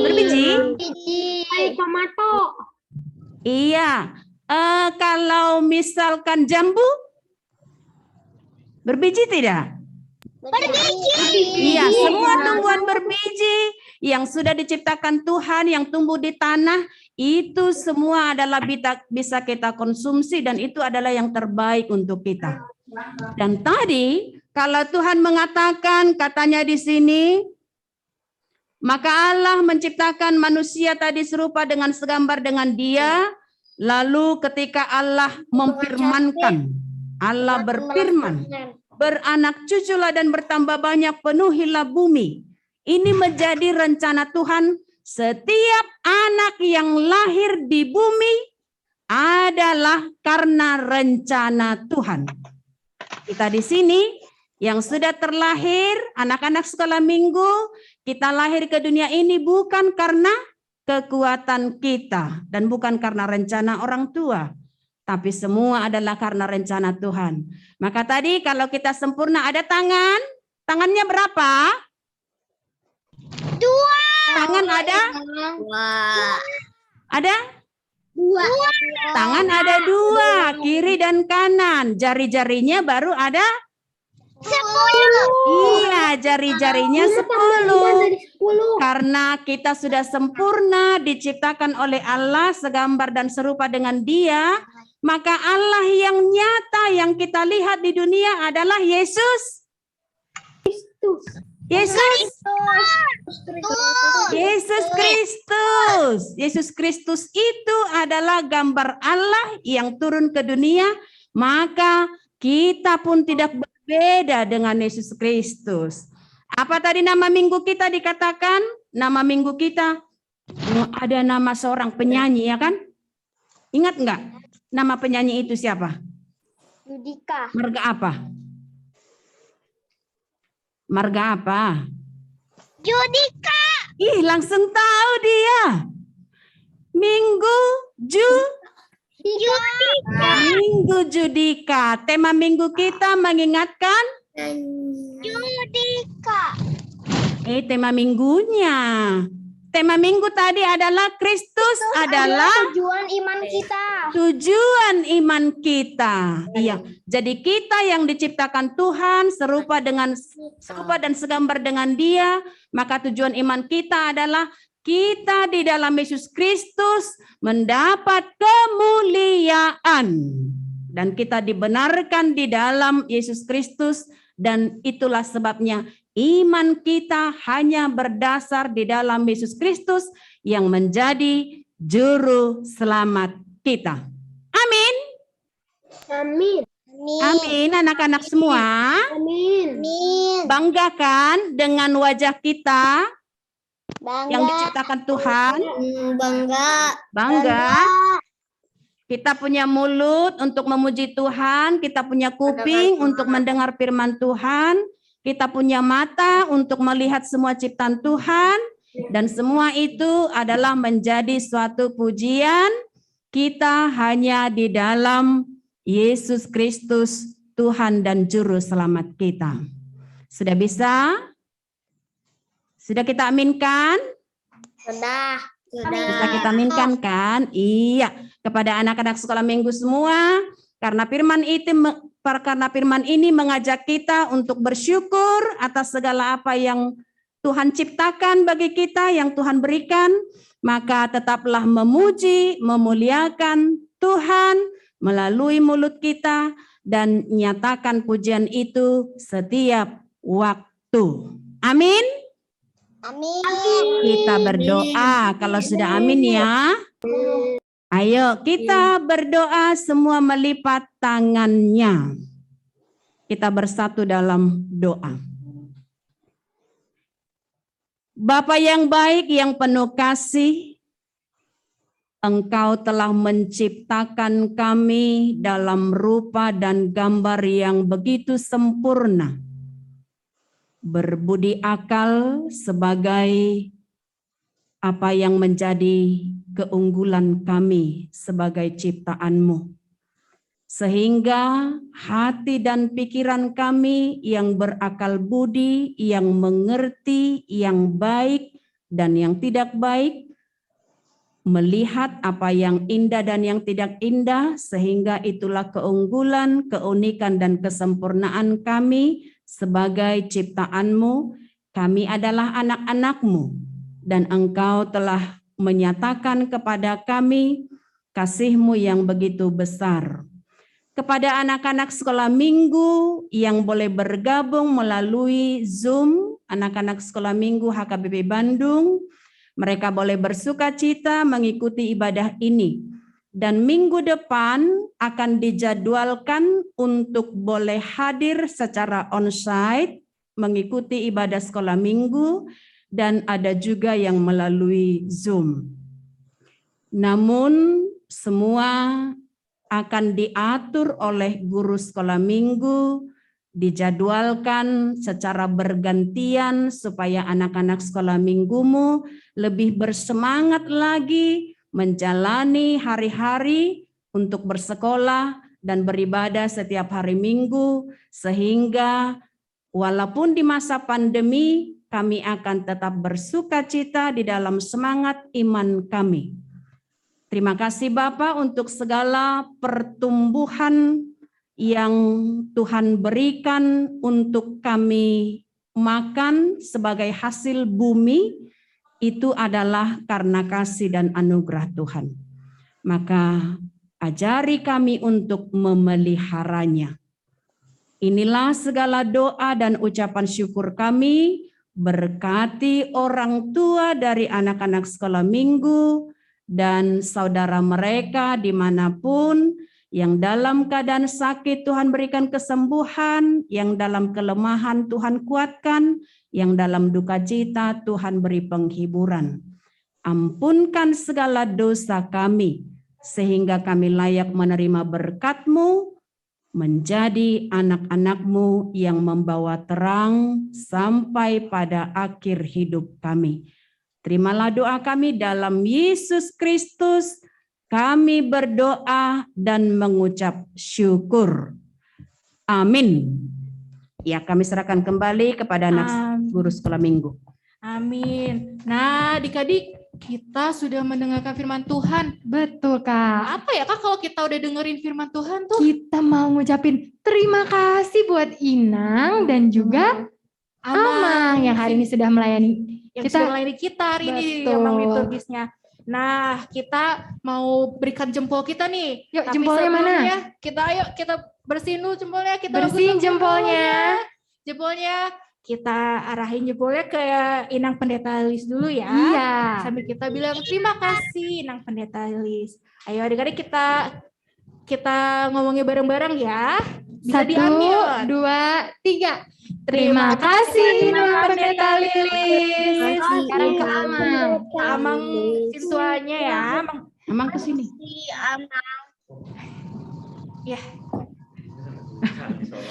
Berbiji. Tomato. Iya. Kalau misalkan jambu berbiji tidak? Iya, semua tumbuhan berbiji yang sudah diciptakan Tuhan, yang tumbuh di tanah, itu semua adalah bisa kita konsumsi dan itu adalah yang terbaik untuk kita. Dan tadi kalau Tuhan mengatakan, katanya di sini, maka Allah menciptakan manusia tadi serupa dengan segambar dengan Dia. Lalu ketika Allah memfirmankan, Allah berfirman, beranak cuculah dan bertambah banyak, penuhilah bumi. Ini menjadi rencana Tuhan. Setiap anak yang lahir di bumi adalah karena rencana Tuhan. Kita di sini yang sudah terlahir, anak-anak sekolah minggu, kita lahir ke dunia ini bukan karena kekuatan kita dan bukan karena rencana orang tua. Tapi semua adalah karena rencana Tuhan. Maka tadi kalau kita sempurna ada tangan. Tangannya berapa? 2. Tangan ada? 2. Ada? 2. Tangan ada 2, kiri dan kanan. Jari-jarinya baru ada Iya, jari-jarinya 10. Karena kita sudah sempurna diciptakan oleh Allah segambar dan serupa dengan Dia, maka Allah yang nyata yang kita lihat di dunia adalah Yesus. Yesus Kristus. Yesus Kristus itu adalah gambar Allah yang turun ke dunia, maka kita pun tidak berbeda dengan Yesus Kristus. Apa tadi nama minggu kita dikatakan? Nama minggu kita ada nama seorang penyanyi, ya kan? Ingat enggak? Nama penyanyi itu siapa? Yudika. Marga apa? Marga apa? Yudika. Ih, langsung tahu dia. Minggu Judika. Tema minggu kita mengingatkan Yudika. tema minggunya. Tema minggu tadi adalah Kristus adalah Tujuan iman kita. tujuan iman kita. Iya. Jadi kita yang diciptakan Tuhan serupa dan segambar dengan Dia, maka tujuan iman kita adalah kita di dalam Yesus Kristus mendapat kemuliaan dan kita dibenarkan di dalam Yesus Kristus, dan itulah sebabnya iman kita hanya berdasar di dalam Yesus Kristus yang menjadi juru selamat kita. Amin. Amin. Amin, anak-anak semua. Amin. Banggakan dengan wajah kita yang diciptakan Tuhan. Bangga. Kita punya mulut untuk memuji Tuhan, kita punya kuping untuk mendengar firman Tuhan, kita punya mata untuk melihat semua ciptaan Tuhan, dan semua itu adalah menjadi suatu pujian kita hanya di dalam Yesus Kristus, Tuhan dan Juru Selamat kita. Sudah bisa? Sudah kita aminkan? Sudah. Bisa kita aminkan kan? Iya. Kepada anak-anak sekolah minggu semua, karena firman ini mengajak kita untuk bersyukur atas segala apa yang Tuhan ciptakan bagi kita, yang Tuhan berikan, maka tetaplah memuji, memuliakan Tuhan melalui mulut kita dan nyatakan pujian itu setiap waktu. Amin. Kita berdoa kalau sudah amin ya. Ayo kita berdoa semua melipat tangannya. Kita bersatu dalam doa. Bapa yang baik, yang penuh kasih, Engkau telah menciptakan kami dalam rupa dan gambar yang begitu sempurna. Berbudi akal sebagai apa yang menjadi keunggulan kami sebagai ciptaan-Mu. Sehingga hati dan pikiran kami yang berakal budi, yang mengerti, yang baik dan yang tidak baik, melihat apa yang indah dan yang tidak indah, sehingga itulah keunggulan, keunikan dan kesempurnaan kami sebagai ciptaan-Mu. Kami adalah anak-anak-Mu dan Engkau telah menyatakan kepada kami kasih-Mu yang begitu besar. Kepada anak-anak sekolah minggu yang boleh bergabung melalui Zoom, anak-anak sekolah minggu HKBP Bandung, mereka boleh bersuka cita mengikuti ibadah ini. Dan minggu depan akan dijadwalkan untuk boleh hadir secara onsite, mengikuti ibadah sekolah minggu, dan ada juga yang melalui Zoom. Namun semua akan diatur oleh guru sekolah minggu, dijadwalkan secara bergantian supaya anak-anak sekolah minggumu lebih bersemangat lagi menjalani hari-hari untuk bersekolah dan beribadah setiap hari Minggu, sehingga walaupun di masa pandemi kami akan tetap bersuka cita di dalam semangat iman kami. Terima kasih Bapak untuk segala pertumbuhan yang Tuhan berikan untuk kami makan sebagai hasil bumi, itu adalah karena kasih dan anugerah Tuhan. Maka ajari kami untuk memeliharanya. Inilah segala doa dan ucapan syukur kami. Berkati orang tua dari anak-anak sekolah minggu dan saudara mereka dimanapun, yang dalam keadaan sakit Tuhan berikan kesembuhan, yang dalam kelemahan Tuhan kuatkan, yang dalam duka cita Tuhan beri penghiburan. Ampunkan segala dosa kami, sehingga kami layak menerima berkat-Mu, menjadi anak-anak-Mu yang membawa terang sampai pada akhir hidup kami. Terimalah doa kami dalam Yesus Kristus. Kami berdoa dan mengucap syukur. Amin. Ya, kami serahkan kembali kepada anak guru sekolah minggu. Amin. Nah, adik-adik, kita sudah mendengarkan firman Tuhan. Betul, Kak. Apa ya Kak kalau kita udah dengerin firman Tuhan tuh? Kita mau ngucapin terima kasih buat Inang dan juga Amang yang hari ini sudah melayani Yang kita. sudah melayani kita hari ini Betul. Amang liturgisnya. Nah, kita mau berikan jempol kita nih. Yuk, Tapi jempolnya mana? sebelumnya, kita bersihin dulu jempolnya. Kita Bersihin gosok jempolnya. Jempolnya kita arahin jempolnya ke Inang Pendeta Lis dulu ya. Iya. Sambil kita bilang terima kasih Inang Pendeta Lis. Ayo adik-adik kita ngomongnya bareng-bareng ya. Bisa Satu, di-unmute. 2, 3. Terima kasih Inang Pendeta Lilis. Sekarang ke Amang. Amang Sintuanya ya. Amang ke sini. Ya.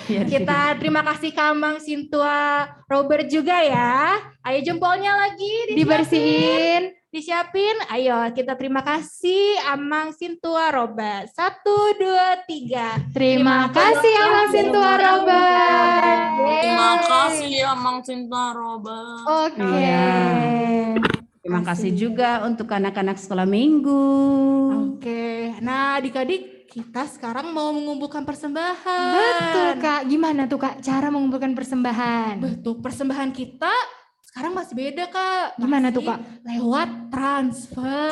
Ya, Kita terima kasih ke Amang Sintua Robert juga ya. Ayo jempolnya lagi Dibersihin. disiapin. Ayo kita terima kasih Amang Sintua Robert. 1, 2, 3. Terima kasih Amang Sintua Robert. Terima kasih Amang Sintua Robert. Oke. Iya. Terima kasih juga untuk anak-anak sekolah minggu. Oke. Nah, adik-adik, kita sekarang mau mengumpulkan persembahan. Betul, Kak. Gimana tuh, Kak, cara mengumpulkan persembahan? Betul, persembahan kita sekarang masih beda, Kak. Gimana tuh, Masih Kak? Lewat transfer.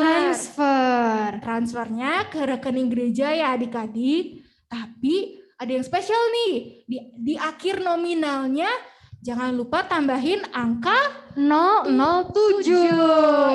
Transfernya ke rekening gereja ya adik-adik. Tapi ada yang spesial nih. Di akhir nominalnya jangan lupa tambahin angka 007.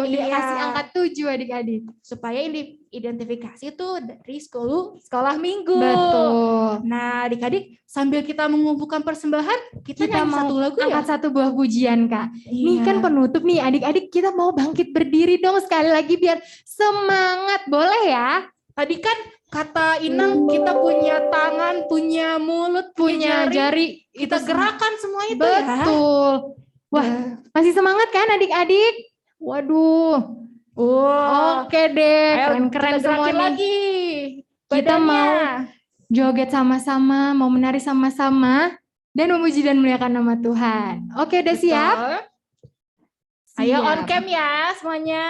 Iya. Dikasih angka 7 adik-adik. supaya identifikasi tuh dari sekolah minggu. Betul. Nah, adik-adik sambil kita mengumpulkan persembahan, kita Kita nyanyi mau satu lagu ya. angkat satu buah pujian, Kak. Nih Iya. kan penutup nih, adik-adik kita mau bangkit berdiri dong sekali lagi biar semangat. Boleh ya? Tadi kan kata Inang kita punya tangan, punya mulut, Punya jari. kita itu gerakan semua itu ya. Betul. Wah, masih semangat kan adik-adik? Waduh. Wow. Oke deh, Ayo, keren-keren kita semua gerakin nih. lagi. Kita badannya. mau joget sama-sama, mau menari sama-sama, dan memuji dan memuliakan nama Tuhan. Oke, udah siap? Betul. Ayo Siap. on cam ya semuanya.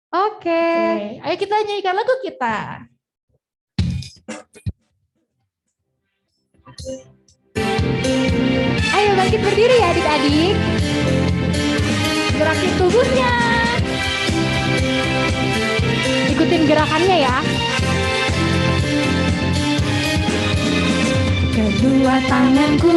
Oke. Ayo kita nyanyikan lagu kita. Ayo bangkit berdiri ya adik-adik. Gerakin tubuhnya. Ikutin gerakannya ya. Kedua tanganku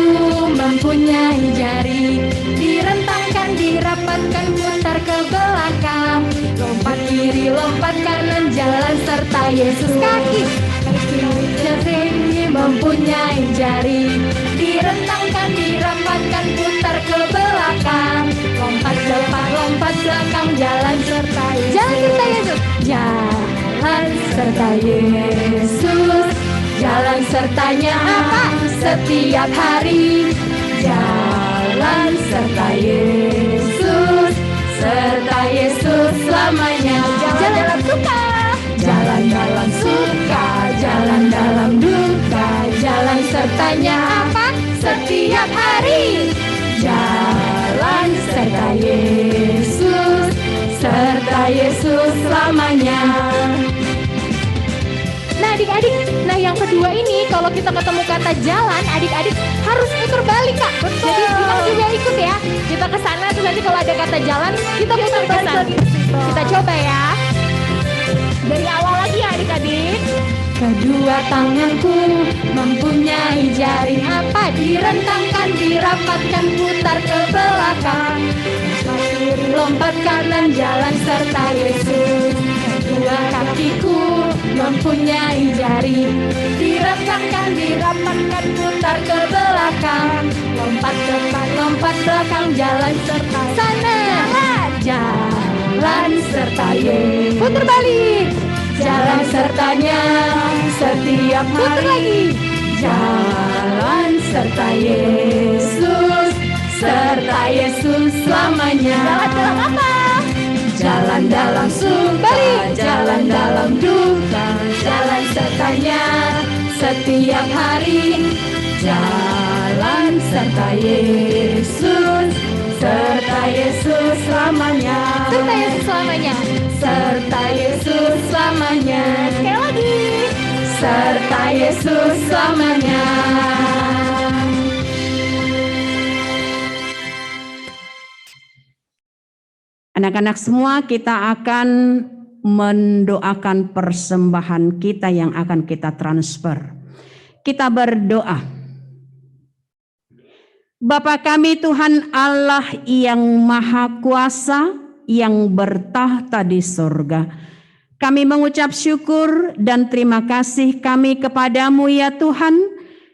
mempunyai jari, direntangkan, dirapatkan, putar ke belakang, lompat kiri, lompat kanan, jalan serta Yesus. Kaki jari mempunyai jari, direntangkan, dirapatkan, putar ke belakang, lompat depan, lompat belakang, jalan serta Yesus. Jalan serta Yesus. Jalan serta Yesus. Jalan sertanya apa? Setiap hari. Jalan serta Yesus, serta Yesus selamanya. Jalan dalam suka, jalan dalam suka, jalan dalam duka. Jalan sertanya apa? Setiap hari. Jalan serta Yesus, serta Yesus selamanya. Nah adik-adik. Nah yang kedua ini kalau kita ketemu kata jalan, adik-adik harus putar balik Kak. Jadi Inang juga ikut ya. Kita ke sana terus nanti kalau ada kata jalan kita putar ke sana. Kita coba ya. Dari awal lagi ya adik-adik. Kedua tanganku mempunyai jari apa? Direntangkan, dirapatkan, putar ke belakang. Kiri lompat kanan jalan serta Yesus. Kedua kakiku mempunyai jari. Direntangkan, dirapatkan, putar ke belakang. Lompat depan, lompat belakang, jalan serta sana. Jalan serta Yesus. Putar balik. Jalan sertanya setiap hari. Jalan serta Yesus, serta Yesus selamanya. Jalan dalam apa? Jalan dalam suka, jalan dalam duka. Jalan sertanya setiap hari. Jalan serta Yesus, serta Yesus selamanya. Serta Yesus selamanya. Serta Yesus selamanya. Sekali lagi. Serta Yesus selamanya. Anak-anak semua, kita akan mendoakan persembahan kita yang akan kita transfer. Kita berdoa. Bapa kami Tuhan Allah yang Maha Kuasa, yang bertahta di surga. Kami mengucap syukur dan terima kasih kami kepadamu ya Tuhan,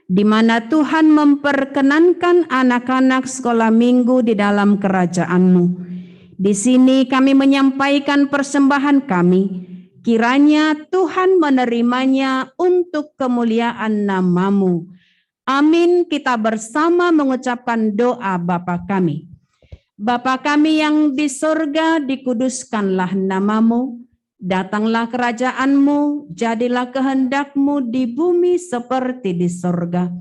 di mana Tuhan memperkenankan anak-anak sekolah minggu di dalam kerajaan-Mu. Di sini kami menyampaikan persembahan kami. Kiranya Tuhan menerimanya untuk kemuliaan nama-Mu. Amin. Kita bersama mengucapkan doa Bapa kami. Bapa kami yang di surga, dikuduskanlah nama-Mu. Datanglah kerajaan-Mu, jadilah kehendak-Mu di bumi seperti di surga.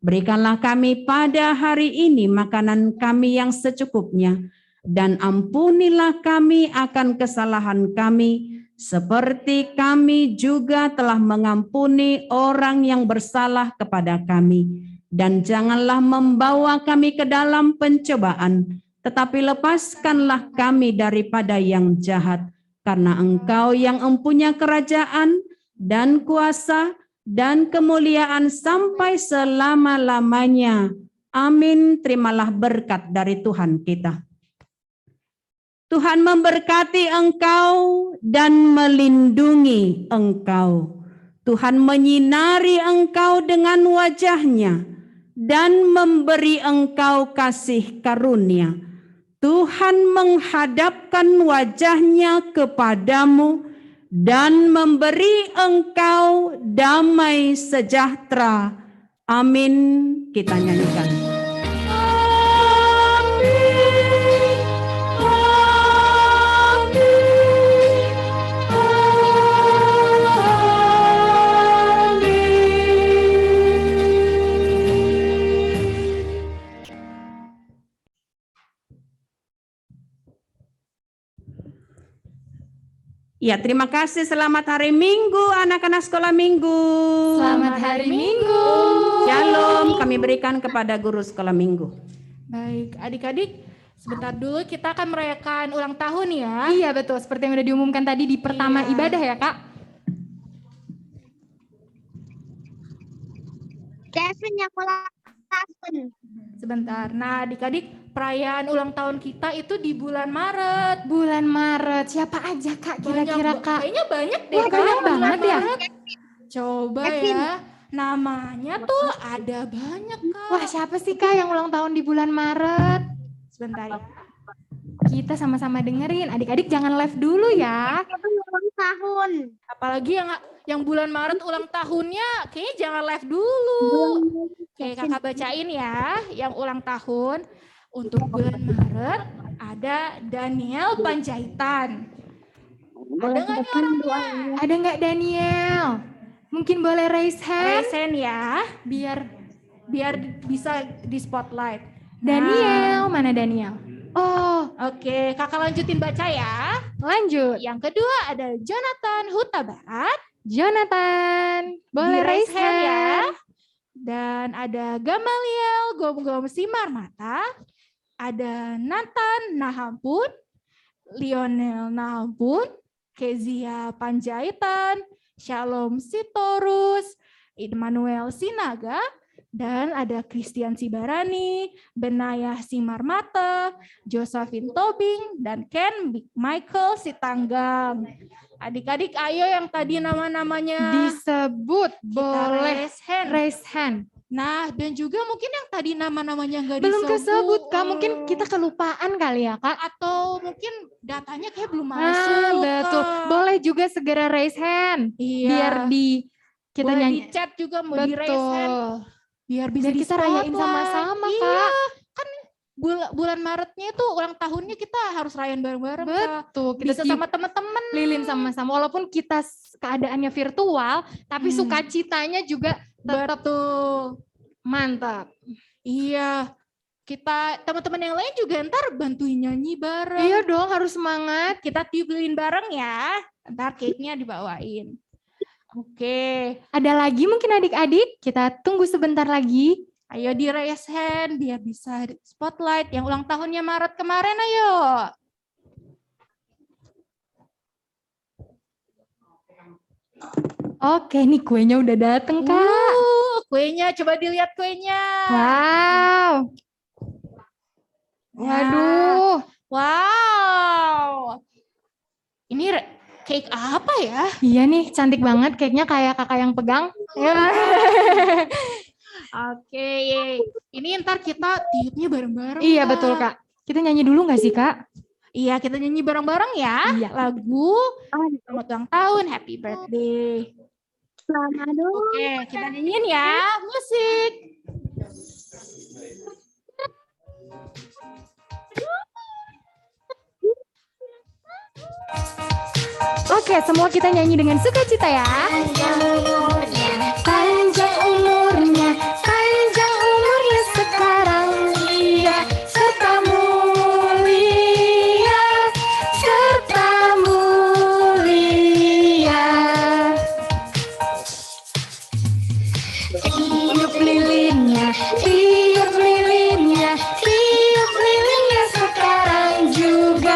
Berikanlah kami pada hari ini makanan kami yang secukupnya. Dan ampunilah kami akan kesalahan kami, seperti kami juga telah mengampuni orang yang bersalah kepada kami. Dan janganlah membawa kami ke dalam pencobaan, tetapi lepaskanlah kami daripada yang jahat. Karena Engkau yang mempunyai kerajaan dan kuasa dan kemuliaan sampai selama-lamanya. Amin. Terimalah berkat dari Tuhan kita. Tuhan memberkati engkau dan melindungi engkau. Tuhan menyinari engkau dengan wajahnya dan memberi engkau kasih karunia. Tuhan menghadapkan wajahnya kepadamu dan memberi engkau damai sejahtera. Amin. Kita nyanyikan. Ya, terima kasih. Selamat hari Minggu, anak-anak sekolah Minggu. Selamat hari Minggu. Shalom, kami berikan kepada guru sekolah Minggu. Baik, adik-adik, sebentar dulu kita akan merayakan ulang tahun ya. Iya betul, seperti yang udah diumumkan tadi di pertama ibadah ya Kak. Devin yang ulang tahun. Sebentar, nah adik-adik, perayaan ulang tahun kita itu di bulan Maret. Bulan Maret, siapa aja Kak kira-kira Kak? Kayaknya banyak deh. Wah, banyak banget ya. Coba Devin. ya, namanya tuh ada banyak Kak. Wah siapa sih Kak yang ulang tahun di bulan Maret? Sebentar ya. Kita sama-sama dengerin, adik-adik jangan live dulu ya. Devin ulang tahun. Apalagi yang bulan Maret ulang tahunnya, kayaknya jangan live dulu. Oke, kakak bacain ya, yang ulang tahun untuk bulan Maret ada Daniel Panjaitan. Ada nggak nih orangnya? Ada nggak Daniel? Mungkin boleh raise hand Resen ya, biar biar bisa di spotlight. Daniel, mana Daniel? Oh, Oke, kakak lanjutin baca ya. lanjut. Yang kedua ada Jonathan Huta Barat. Jonathan. Boleh Di raise hand ya. Dan ada Gamaliel Gom-Gom Simar Mata. Ada Nathan Nahampun, Lionel Nahampun, Kezia Panjaitan, Shalom Sitorus, Immanuel Sinaga, dan ada Christian Sibarani, Benayah Simarmata, Josephine Tobing, dan Ken Michael Sitanggang. Adik-adik ayo yang tadi nama-namanya disebut, boleh raise hand. Nah, dan juga mungkin yang tadi nama-namanya nggak Belum disebut. kesebut, Kak. Mungkin kita kelupaan kali ya, Kak. Atau mungkin datanya kayak belum masuk. Betul. Kak. Boleh juga segera raise hand. Iya. Biar kita boleh nyanyi. di chat juga mau di raise hand. Betul. Biar bisa Biar kita rayain di-spotlight. sama-sama, Iya, Kak. kan bulan Maretnya itu ulang tahunnya kita harus rayain bareng-bareng. Kak. Betul. Bisa sama teman-teman. lilin sama-sama. Walaupun kita keadaannya virtual, tapi sukacitanya juga tetap mantap. Iya. Kita teman-teman yang lain juga ntar bantuin nyanyi bareng. Iya dong, harus semangat. Kita tiup lilin bareng ya. Ntar cake-nya dibawain. Oke. Ada lagi mungkin adik-adik? Kita tunggu sebentar lagi. Ayo di raise hand biar bisa spotlight. Yang ulang tahunnya Maret kemarin ayo. Oke, nih kuenya udah dateng, Kak. Kuenya, coba dilihat kuenya. Wow. Waduh. Wow. Ini cake apa ya? Iya nih, cantik banget cake-nya kayak kakak yang pegang. Oke, ini ntar kita tiupnya bareng-bareng. Iya betul, Kak. Kita nyanyi dulu nggak sih, Kak? Iya, kita nyanyi bareng-bareng ya. Iya. Lagu selamat ulang tahun, happy birthday. Selamat dulu. Oke, kita nyanyiin ya. Musik. Oke, semua kita nyanyi dengan sukacita ya. Panjang umurnya sekarang dia serta mulia. Tiup lilinnya sekarang juga.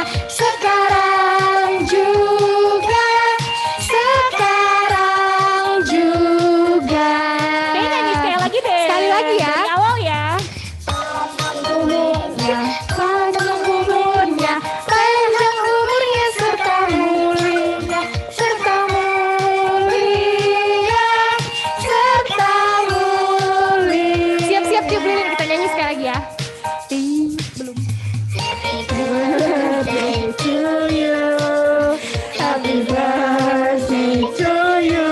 Kayaknya nyanyi sekali lagi deh. Sekali lagi ya. Dari awal ya. Panjang umurnya serta mulia. Siap-siap tiup lilin, kita nyanyi sekali lagi ya. Belum. Happy birthday to you.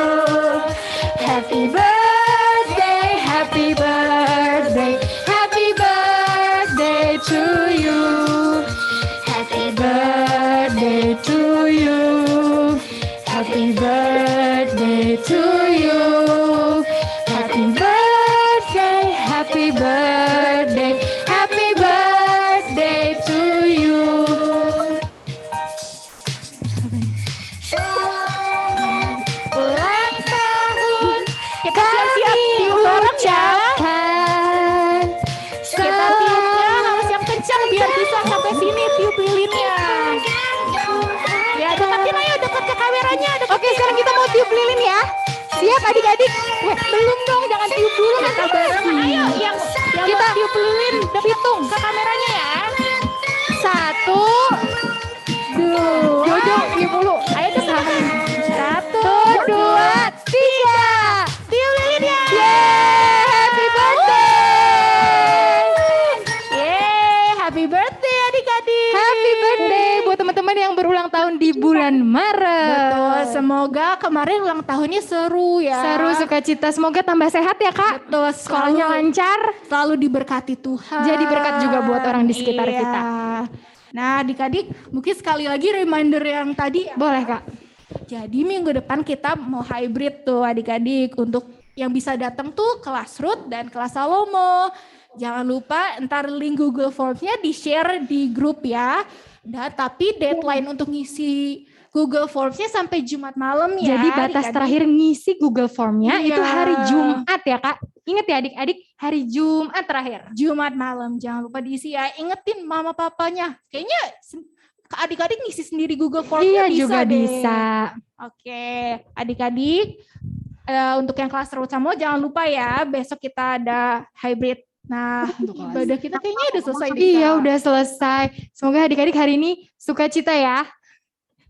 Happy birthday, happy birthday, happy birthday to you. Happy birthday to you. Happy birthday to you. Happy birthday, happy birthday, happy birthday to you. Ulang tahun Kita siap-siap tiup bareng ya. Kita tiupnya harus yang kencang biar bisa sampai sini tiup lilinnya. Ya, deketin ayo, deket ke kameranya. Oke, sekarang kita mau tiup lilin ya. Siap adik-adik? Weh, belum dong, jangan tiup dulu. Kita bareng, ayo yang Kita tiup lilin hitung ke kameranya ya. 1, 2, Jojo, tiup dulu. Ayo cepat. 1, 2, 3. Tiup lilinnya. Yeay, happy birthday. Yeay, happy birthday adik-adik. Happy birthday buat teman-teman yang berulang tahun di bulan Maret. Betul, semoga kemarin ulang tahunnya seru ya. Seru, sukacita. Semoga tambah sehat ya, Kak. Betul, Sekolahnya lancar. selalu diberkati Tuhan. Jadi berkat juga buat orang di sekitar Iya. kita. Nah, adik-adik, mungkin sekali lagi reminder yang tadi. Boleh, Kak. Jadi minggu depan kita mau hybrid tuh adik-adik. Untuk yang bisa datang tuh kelas Ruth dan kelas Salomo. Jangan lupa ntar link Google Forms-nya di-share di grup ya. Dan tapi deadline untuk ngisi Google Forms-nya sampai Jumat malam ya. Jadi batas adik-adik. terakhir ngisi Google Form-nya itu Iya. hari Jumat ya Kak. Ingat ya adik-adik, hari Jumat terakhir. Jumat malam, jangan lupa diisi ya. Ingetin mama papanya. Kayaknya adik-adik ngisi sendiri Google Iya Form-nya bisa juga deh. bisa. Oke, adik-adik, untuk yang kelas terus sama jangan lupa ya, besok kita ada hybrid. Nah, ibadah kita kayaknya udah selesai. Dika. Iya udah selesai. Semoga adik-adik hari ini sukacita ya.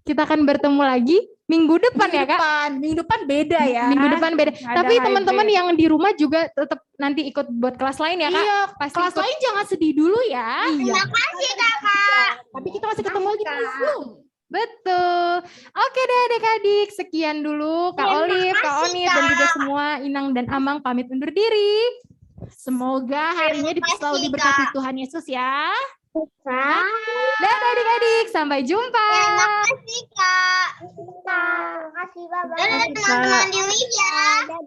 Kita akan bertemu lagi minggu depan ya Kak. Minggu depan beda ya. Minggu depan beda. Ada Tapi teman-teman hybrid. yang di rumah juga tetap nanti ikut buat kelas lain ya Kak. Iya, Pasti kelas ikut. lain jangan sedih dulu ya. Iya. kasih kakak. Tapi kita masih ketemu lagi di Zoom. Betul. Oke deh adik-adik, sekian dulu Kak Olive, Kak Onit, dan juga semua Inang dan Amang pamit undur diri. Semoga harinya selalu diberkati Tuhan Yesus ya. Dadah adik-adik, sampai jumpa. Terima kasih kak. Terima kasih, bye-bye. Teman-teman di Wija.